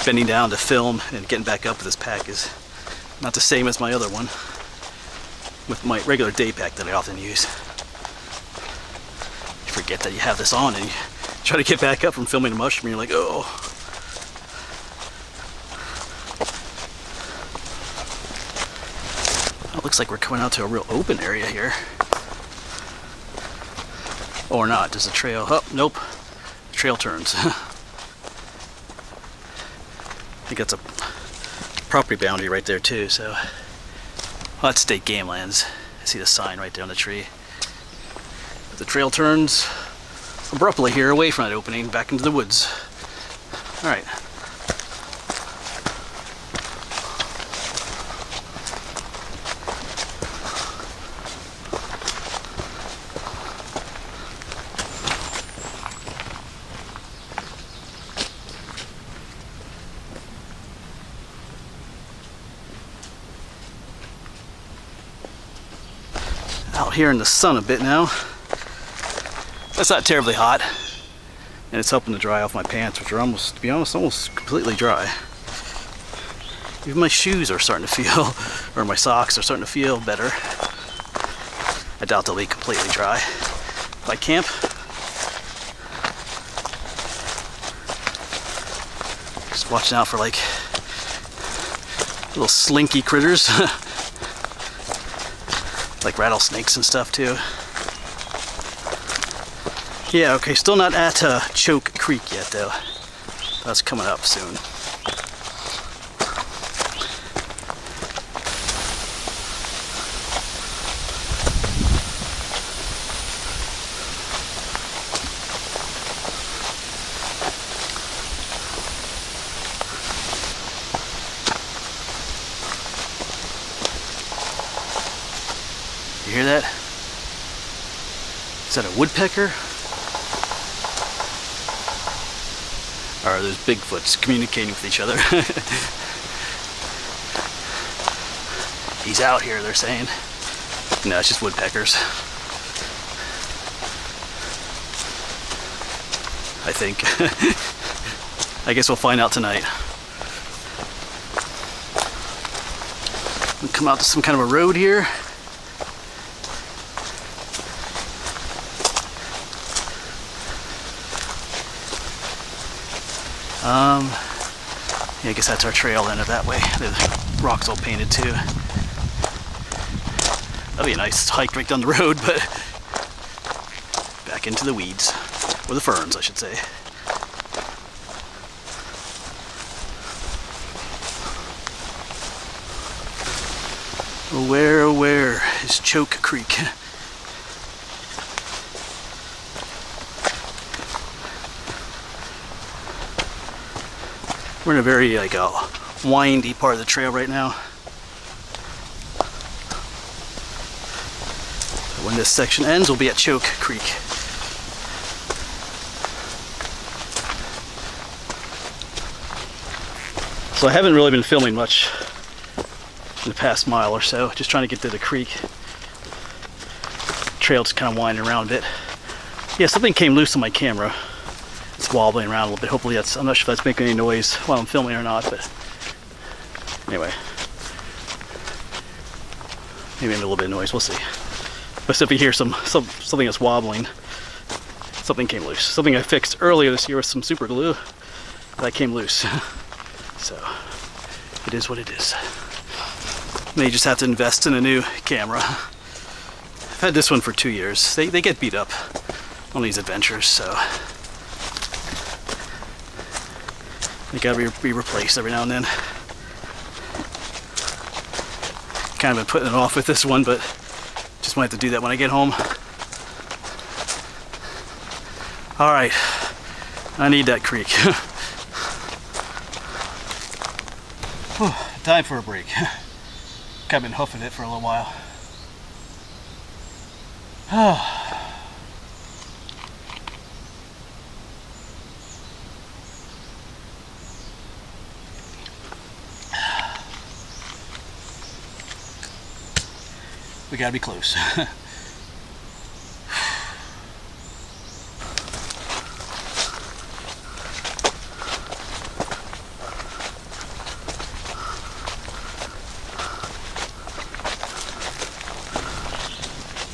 Bending down to film and getting back up with this pack is not the same as my other one with my regular day pack that I often use. You forget that you have this on and you try to get back up from filming a mushroom and you're like, oh. It looks like we're coming out to a real open area here. Or not. Does the trail? Oh, nope. The trail turns. I think that's a property boundary right there too. So, well, that's state game lands. I see the sign right there on the tree. But the trail turns abruptly here, away from that opening, back into the woods. All right. Out here in the sun a bit now. It's not terribly hot, and it's helping to dry off my pants, which are almost, to be honest, almost completely dry. Even my shoes are starting to feel, or my socks are starting to feel better. I doubt they'll be completely dry. If I camp, just watching out for like little slinky critters. Like rattlesnakes and stuff too. Yeah, okay, still not at Choke Creek yet though. That's coming up soon. You hear that? Is that a woodpecker? Or are those Bigfoots communicating with each other? He's out here, they're saying. No, it's just woodpeckers. I think. I guess we'll find out tonight. We come out to some kind of a road here. Yeah, I guess that's our trail end of that way. The rock's all painted too. That'd be a nice hike right down the road, but back into the weeds. Or the ferns, I should say. oh where is Choke Creek? We're in a very windy part of the trail right now. When this section ends, we'll be at Choke Creek. So I haven't really been filming much in the past mile or so, just trying to get to the creek. Trail's kind of winding around a bit. Yeah, something came loose on my camera. It's wobbling around a little bit. Hopefully I'm not sure if that's making any noise while I'm filming or not, but anyway. Maybe a little bit of noise, we'll see. But if you hear something that's wobbling, something came loose. Something I fixed earlier this year with some super glue that came loose. So it is what it is. May just have to invest in a new camera. I've had this one for 2 years. They get beat up on these adventures, so they gotta be replaced every now and then. Kind of been putting it off with this one, but just might have to do that when I get home. All right, I need that creek. Time for a break. I've been huffing it for a little while. We gotta be close.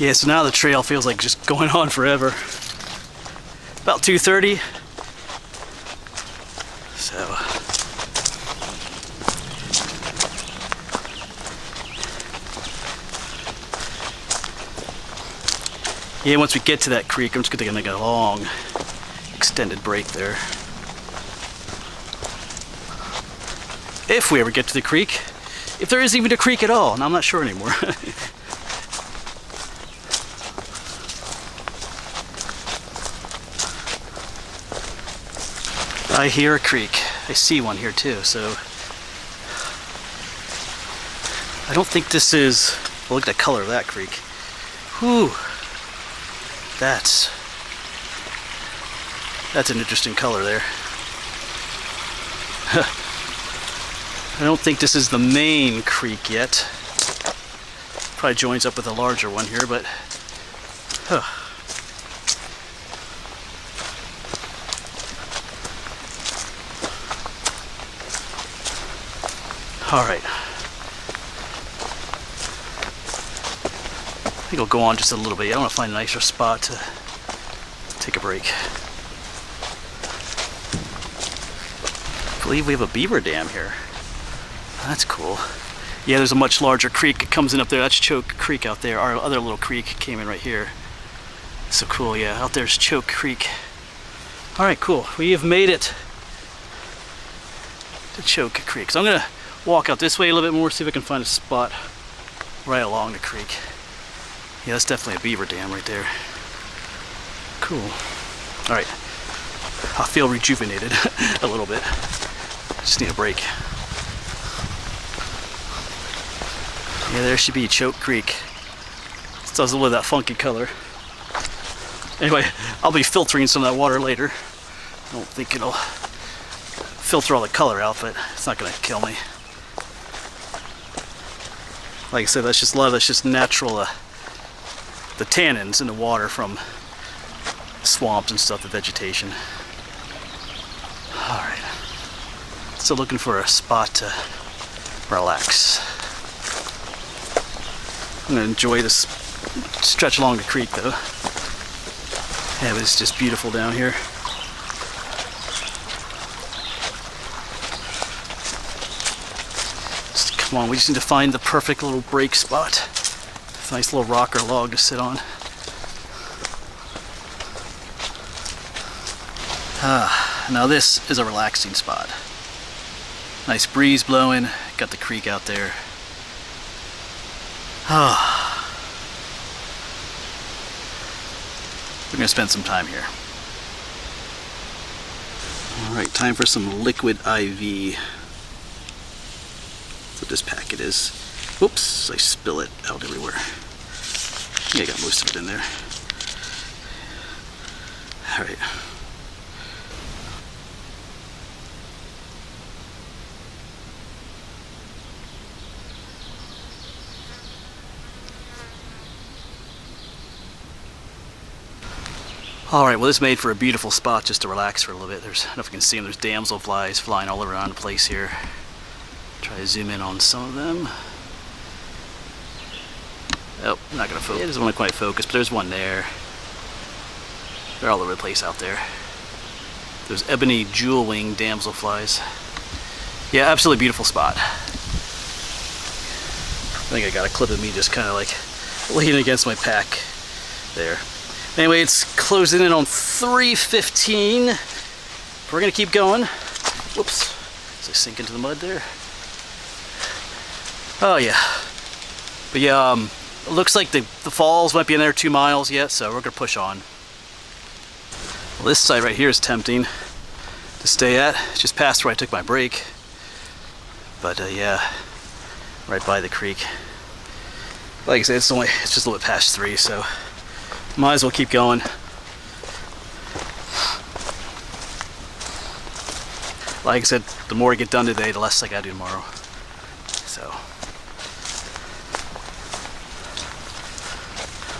Yeah, so now the trail feels like just going on forever. About 2:30. So yeah, once we get to that creek, I'm just gonna take a long extended break there. If we ever get to the creek, if there is even a creek at all, and I'm not sure anymore. I hear a creek. I see one here too, so I don't think this is, well, look at the color of that creek. Whew. That's an interesting color there. I don't think this is the main creek yet. Probably joins up with a larger one here, but all right. I think I'll go on just a little bit. I want to find a nicer spot to take a break. I believe we have a beaver dam here. That's cool. Yeah, there's a much larger creek that comes in up there. That's Choke Creek out there. Our other little creek came in right here. So cool, yeah. Out there's Choke Creek. All right, cool. We have made it to Choke Creek. So I'm gonna walk out this way a little bit more, see if I can find a spot right along the creek. Yeah, that's definitely a beaver dam right there. Cool. All right, I feel rejuvenated a little bit. Just need a break. Yeah, there should be Choke Creek. It does a little of that funky color. Anyway, I'll be filtering some of that water later. I don't think it'll filter all the color out, but it's not gonna kill me. Like I said, that's just a lot of that's just natural, the tannins in the water from swamps and stuff, the vegetation. All right, still looking for a spot to relax. I'm gonna enjoy this stretch along the creek though. Yeah, but it's just beautiful down here. Come on, we just need to find the perfect little break spot. Nice little rock or log to sit on. Now this is a relaxing spot. Nice breeze blowing, got the creek out there. We're gonna spend some time here. All right, time for some liquid IV. That's what this packet is. Whoops, I spill it out everywhere. Yeah, I got most of it in there. All right. Alright, well this made for a beautiful spot just to relax for a little bit. I don't know if you can see them, there's damselflies flying all around the place here. Try to zoom in on some of them. Oh, not going to focus. It doesn't want to quite focus, but there's one there. They're all over the place out there. There's ebony jewel-wing damselflies. Yeah, absolutely beautiful spot. I think I got a clip of me just kind of like leaning against my pack there. Anyway, it's closing in on 3:15. We're gonna keep going. Whoops, as I sink into the mud there. Oh yeah, but yeah, it looks like the falls might be another 2 miles yet, so we're gonna push on. Well, this site right here is tempting to stay at. It's just past where I took my break, but yeah, right by the creek. Like I said, it's just a little bit past 3, so. Might as well keep going. Like I said, the more I get done today, the less I gotta do tomorrow. So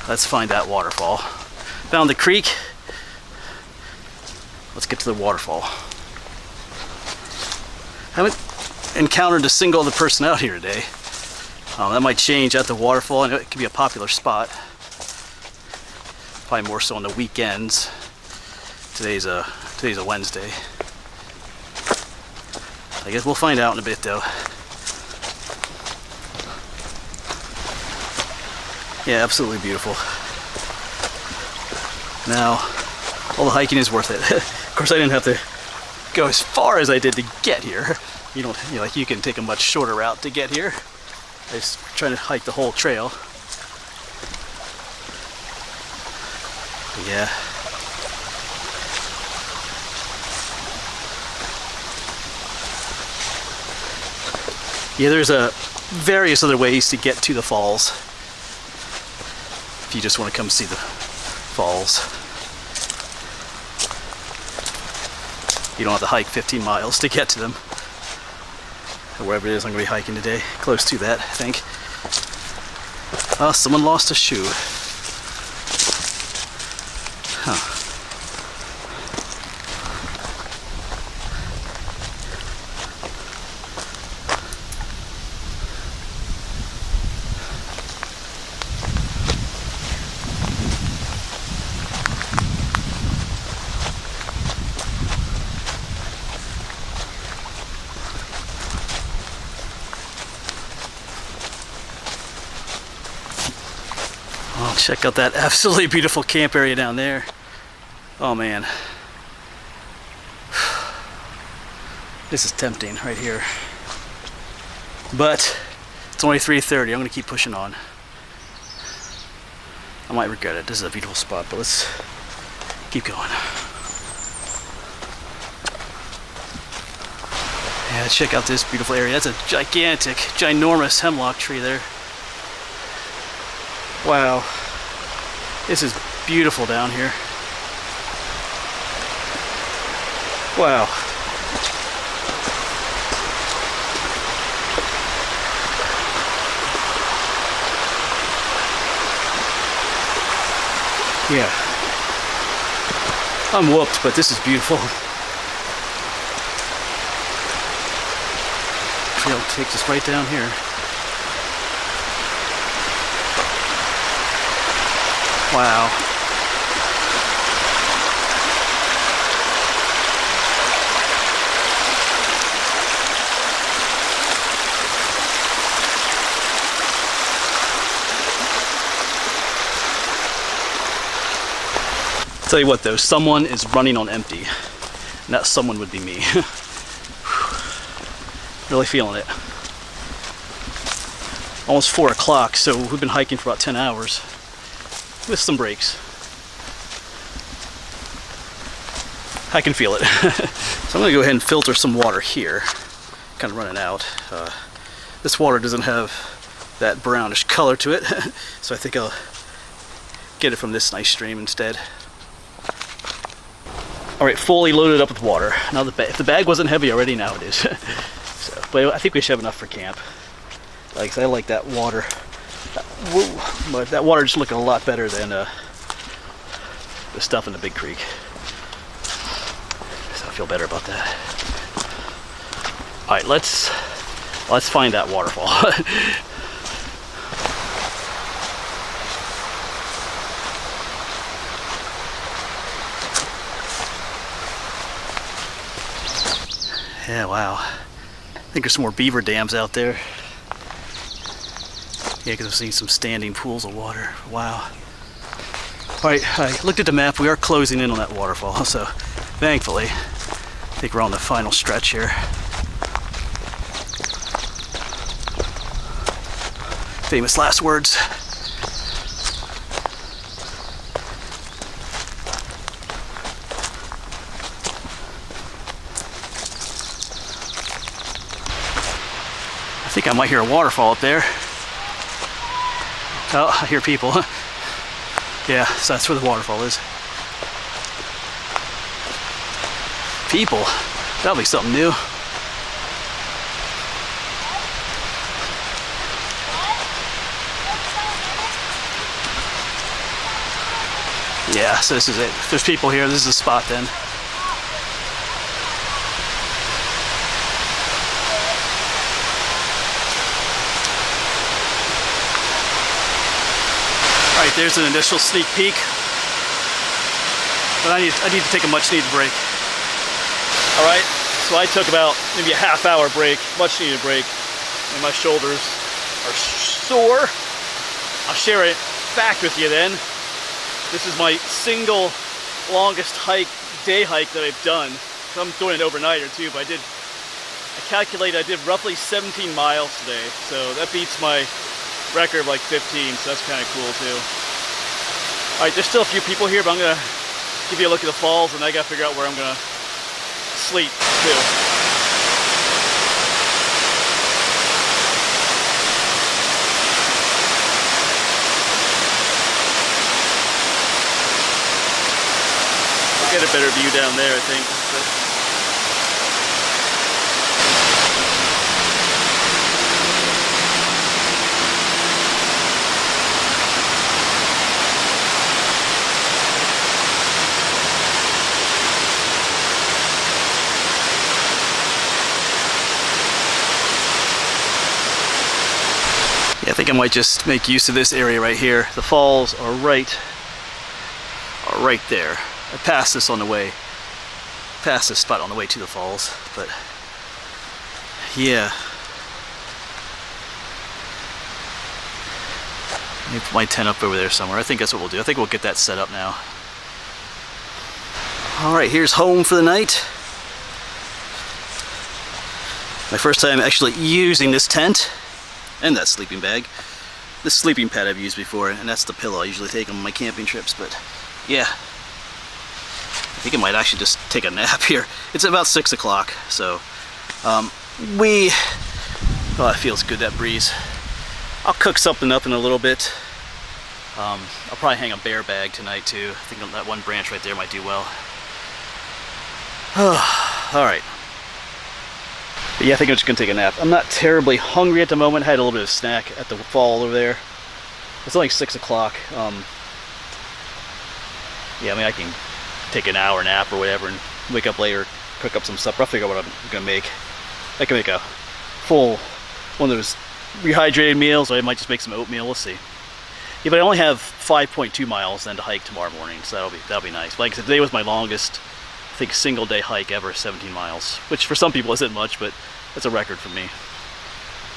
let's find that waterfall. Found the creek. Let's get to the waterfall. Haven't encountered a single other person out here today. That might change at the waterfall. I know it could be a popular spot. Probably more so on the weekends. Today's a Wednesday. I guess we'll find out in a bit though. Yeah, absolutely beautiful. Now, all the hiking is worth it. Of course, I didn't have to go as far as I did to get here. Like you can take a much shorter route to get here. I was trying to hike the whole trail. Yeah. Yeah, there's various other ways to get to the falls. If you just want to come see the falls. You don't have to hike 15 miles to get to them. Or wherever it is I'm going to be hiking today. Close to that, I think. Oh, someone lost a shoe. Huh. Oh, check out that absolutely beautiful camp area down there. Oh man. This is tempting right here. But it's only 3:30. I'm gonna keep pushing on. I might regret it. This is a beautiful spot, but let's keep going. Yeah, check out this beautiful area. That's a gigantic, ginormous hemlock tree there. Wow. This is beautiful down here. Wow. Yeah. I'm whooped, but this is beautiful. Trail takes us right down here. Wow. Tell you what though, someone is running on empty. And that someone would be me. Really feeling it. almost 4 o'clock, so we've been hiking for about 10 hours with some breaks. I can feel it. So I'm gonna go ahead and filter some water here. Kind of running out. This water doesn't have that brownish color to it, so I think I'll get it from this nice stream instead. All right, fully loaded up with water. Now if the bag wasn't heavy already, now it is. So, but I think we should have enough for camp. Like I like that water. But that water just looking a lot better than the stuff in the big creek. So I feel better about that. All right, let's find that waterfall. Yeah, wow. I think there's some more beaver dams out there. Yeah, because I've seen some standing pools of water. Wow. All right, I looked at the map. We are closing in on that waterfall, so thankfully, I think we're on the final stretch here. Famous last words. I think I might hear a waterfall up there. Oh, I hear people. Yeah, so that's where the waterfall is. People? That'll be something new. Yeah, so this is it. If there's people here, this is the spot then. Alright, there's an initial sneak peek. But I need to take a much needed break. Alright, so I took about maybe a half-hour break, much needed break, and my shoulders are sore. I'll share a fact with you then. This is my single longest day hike that I've done. So I'm doing it overnighter too, but I calculated I did roughly 17 miles today. So that beats my record of like 15, so that's kind of cool too. Alright, there's still a few people here, but I'm gonna give you a look at the falls and I gotta figure out where I'm gonna sleep too. Get a better view down there, I think. Yeah, I think I might just make use of this area right here. The falls are right there. I passed this on the way, past this spot on the way to the falls, but yeah. Let me put my tent up over there somewhere. I think that's what we'll do. I think we'll get that set up now. Alright, here's home for the night. My first time actually using this tent and that sleeping bag. This sleeping pad I've used before, and that's the pillow I usually take on my camping trips, but yeah. I think I might actually just take a nap here. It's about 6 o'clock, so oh, it feels good, that breeze. I'll cook something up in a little bit. I'll probably hang a bear bag tonight too. I think that one branch right there might do well. Alright. But yeah, I think I'm just gonna take a nap. I'm not terribly hungry at the moment. I had a little bit of snack at the fall over there. It's only 6 o'clock. Yeah, I mean, I can take an hour nap or whatever and wake up later, cook up some supper. I'll figure out what I'm gonna make. I can make a full one of those rehydrated meals, or I might just make some oatmeal. We'll see. Yeah, but I only have 5.2 miles then to hike tomorrow morning, so that'll be nice. Like I said, today was my longest, I think, single day hike ever, 17 miles, which for some people isn't much, but that's a record for me.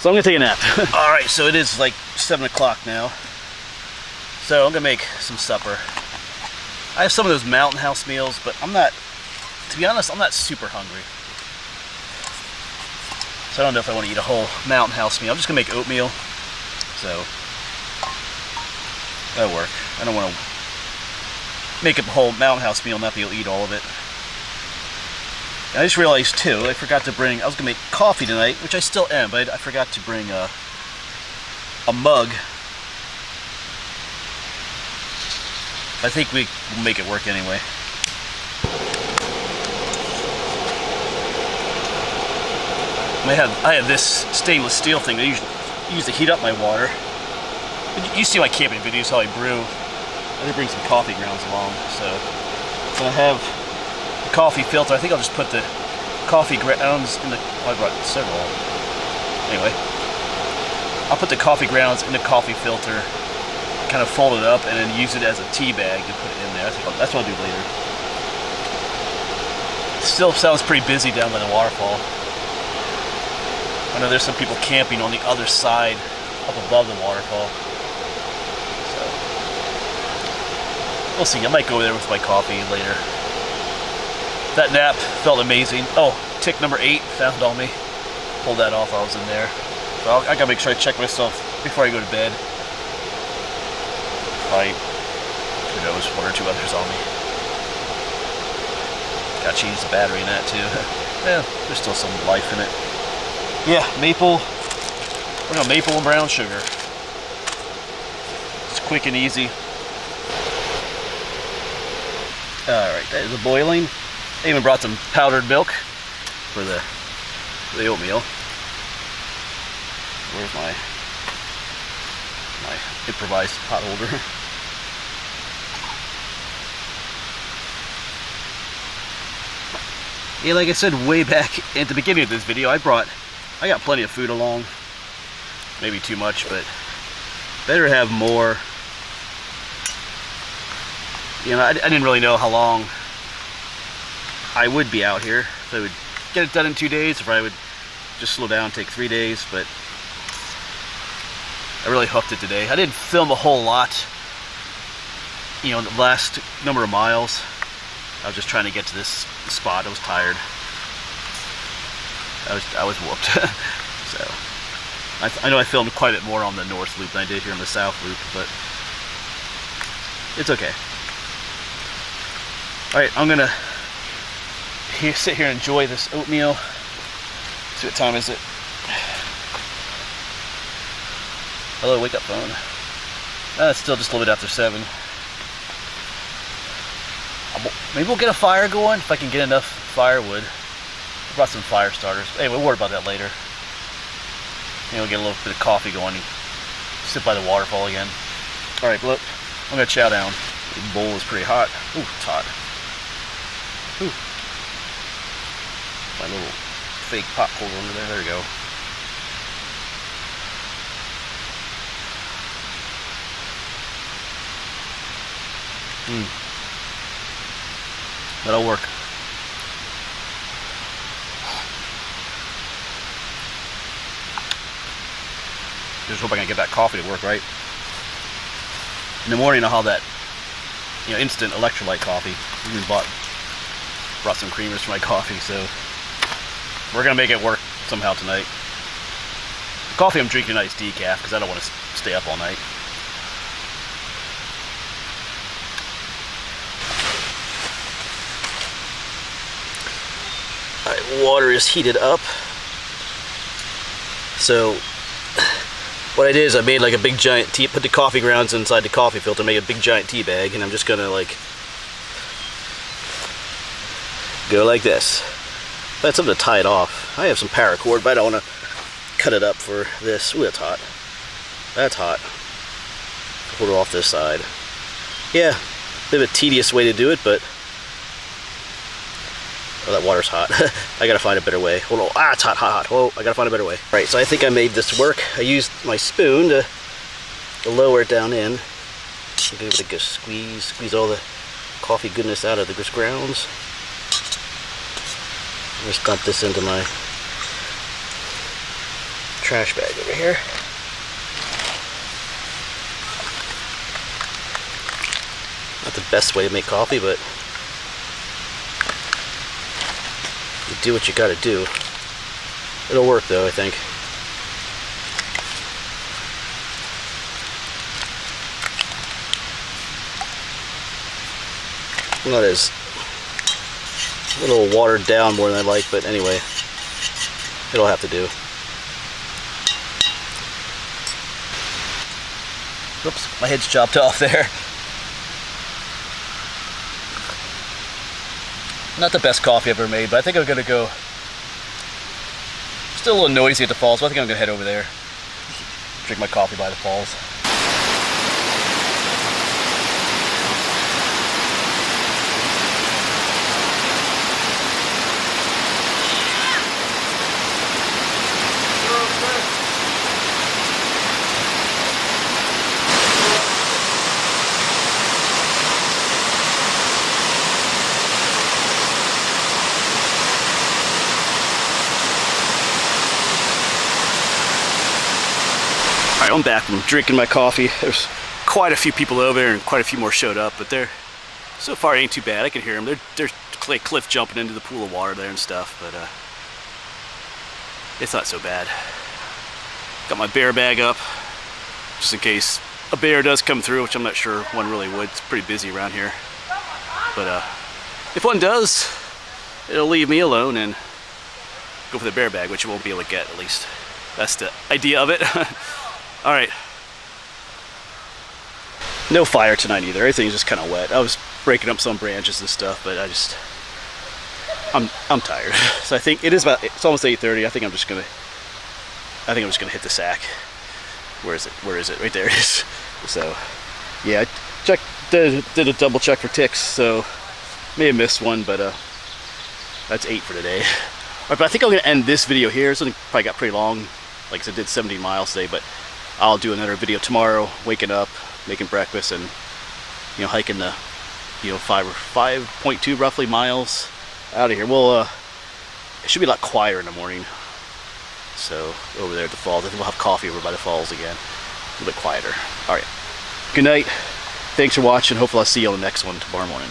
So I'm gonna take a nap. All right, so it is like 7 o'clock now. So I'm gonna make some supper. I have some of those Mountain House meals, but I'm not, to be honest, I'm not super hungry. So I don't know if I want to eat a whole Mountain House meal. I'm just gonna make oatmeal so that'll work. I don't want to make up a whole Mountain House meal and not be able to eat all of it. And I just realized too, I forgot to bring, I was going to make coffee tonight, which I still am, but I forgot to bring a mug. I think we will make it work anyway. I have this stainless steel thing that I usually use to heat up my water. You see my camping videos how I brew. I did bring some coffee grounds along, so when I have the coffee filter, I think I'll just put the coffee grounds in the. Oh, I brought several. Anyway, I'll put the coffee grounds in the coffee filter, kind of fold it up, and then use it as a tea bag to put it in there. That's what I'll do later. Still sounds pretty busy down by the waterfall. I know there's some people camping on the other side, up above the waterfall. So we'll see. I might go there with my coffee later. That nap felt amazing. Oh, tick number 8 found on me. Pulled that off while I was in there. So I gotta make sure I check myself before I go to bed. Who knows, 1 or 2 others on me. Gotta change the battery in that too. Yeah, there's still some life in it. Yeah, maple. We're gonna maple and brown sugar. It's quick and easy. Alright, that is a boiling. I even brought some powdered milk for the oatmeal. Where's my improvised pot holder? Yeah, like I said way back at the beginning of this video, I got plenty of food along. Maybe too much, but better have more. You know, I didn't really know how long I would be out here. If I would get it done in 2 days, if I would just slow down, take 3 days, but I really hooked it today. I didn't film a whole lot, you know, in the last number of miles. I was just trying to get to this spot. I was tired. I was whooped. So I know I filmed quite a bit more on the north loop than I did here on the south loop, but it's okay. Alright, I'm gonna sit here and enjoy this oatmeal. See what time is it? Hello, wake up phone. It's still just a little bit after 7. Maybe we'll get a fire going if I can get enough firewood. I brought some fire starters. Hey, we'll worry about that later. Maybe we'll get a little bit of coffee going and sit by the waterfall again. Alright, look, I'm gonna chow down. The bowl is pretty hot. Ooh, it's hot. Ooh. My little fake pot holder under there. There we go. That'll work. Just hope I can get that coffee to work right. In the morning I'll have that, you know, instant electrolyte coffee. I even brought some creamers for my coffee, so we're gonna make it work somehow tonight. The coffee I'm drinking tonight is decaf because I don't want to stay up all night. Alright, water is heated up. So what I did is I made like a big giant tea, put the coffee grounds inside the coffee filter, make a big giant tea bag, and I'm just gonna like go like this. I had something to tie it off. I have some paracord, but I don't want to cut it up for this. Ooh, that's hot. That's hot. Hold it off this side. Yeah, a bit of a tedious way to do it, but oh, that water's hot. I gotta find a better way. Hold on. Ah, it's hot, hot, hot. Whoa, I gotta find a better way. Right, so I think I made this work. I used my spoon to lower it down in. Give it a good squeeze all the coffee goodness out of the grounds. Just dump this into my trash bag over here. Not the best way to make coffee, but you do what you gotta do. It'll work though, I think. Not as a little watered down more than I like, but anyway, it'll have to do. Oops, my head's chopped off there. Not the best coffee I've ever made, but I think I'm gonna go. Still a little noisy at the falls, but I think I'm gonna head over there, drink my coffee by the falls. Alright, I'm back from drinking my coffee. There's quite a few people over there and quite a few more showed up, but so far it ain't too bad. I can hear them. They're cliff jumping into the pool of water there and stuff, but it's not so bad. Got my bear bag up, just in case a bear does come through, which I'm not sure one really would. It's pretty busy around here. But if one does, it'll leave me alone and go for the bear bag, which you won't be able to get, at least. That's the idea of it. Alright. No fire tonight either. Everything's just kind of wet. I was breaking up some branches and stuff, but I'm tired. So I think it's almost 8:30. I think I'm just gonna hit the sack. Where is it? Right there it is. So yeah, I did a double check for ticks, so may have missed one, but that's 8 for today. Alright, but I think I'm gonna end this video here. This one probably got pretty long. Like I said, did 17 miles today, but I'll do another video tomorrow, waking up, making breakfast, and hiking the 5.2 roughly miles out of here. Well, it should be a lot quieter in the morning. So over there at the falls, I think we'll have coffee over by the falls again. A little bit quieter. All right. Good night. Thanks for watching. Hopefully I'll see you on the next one tomorrow morning.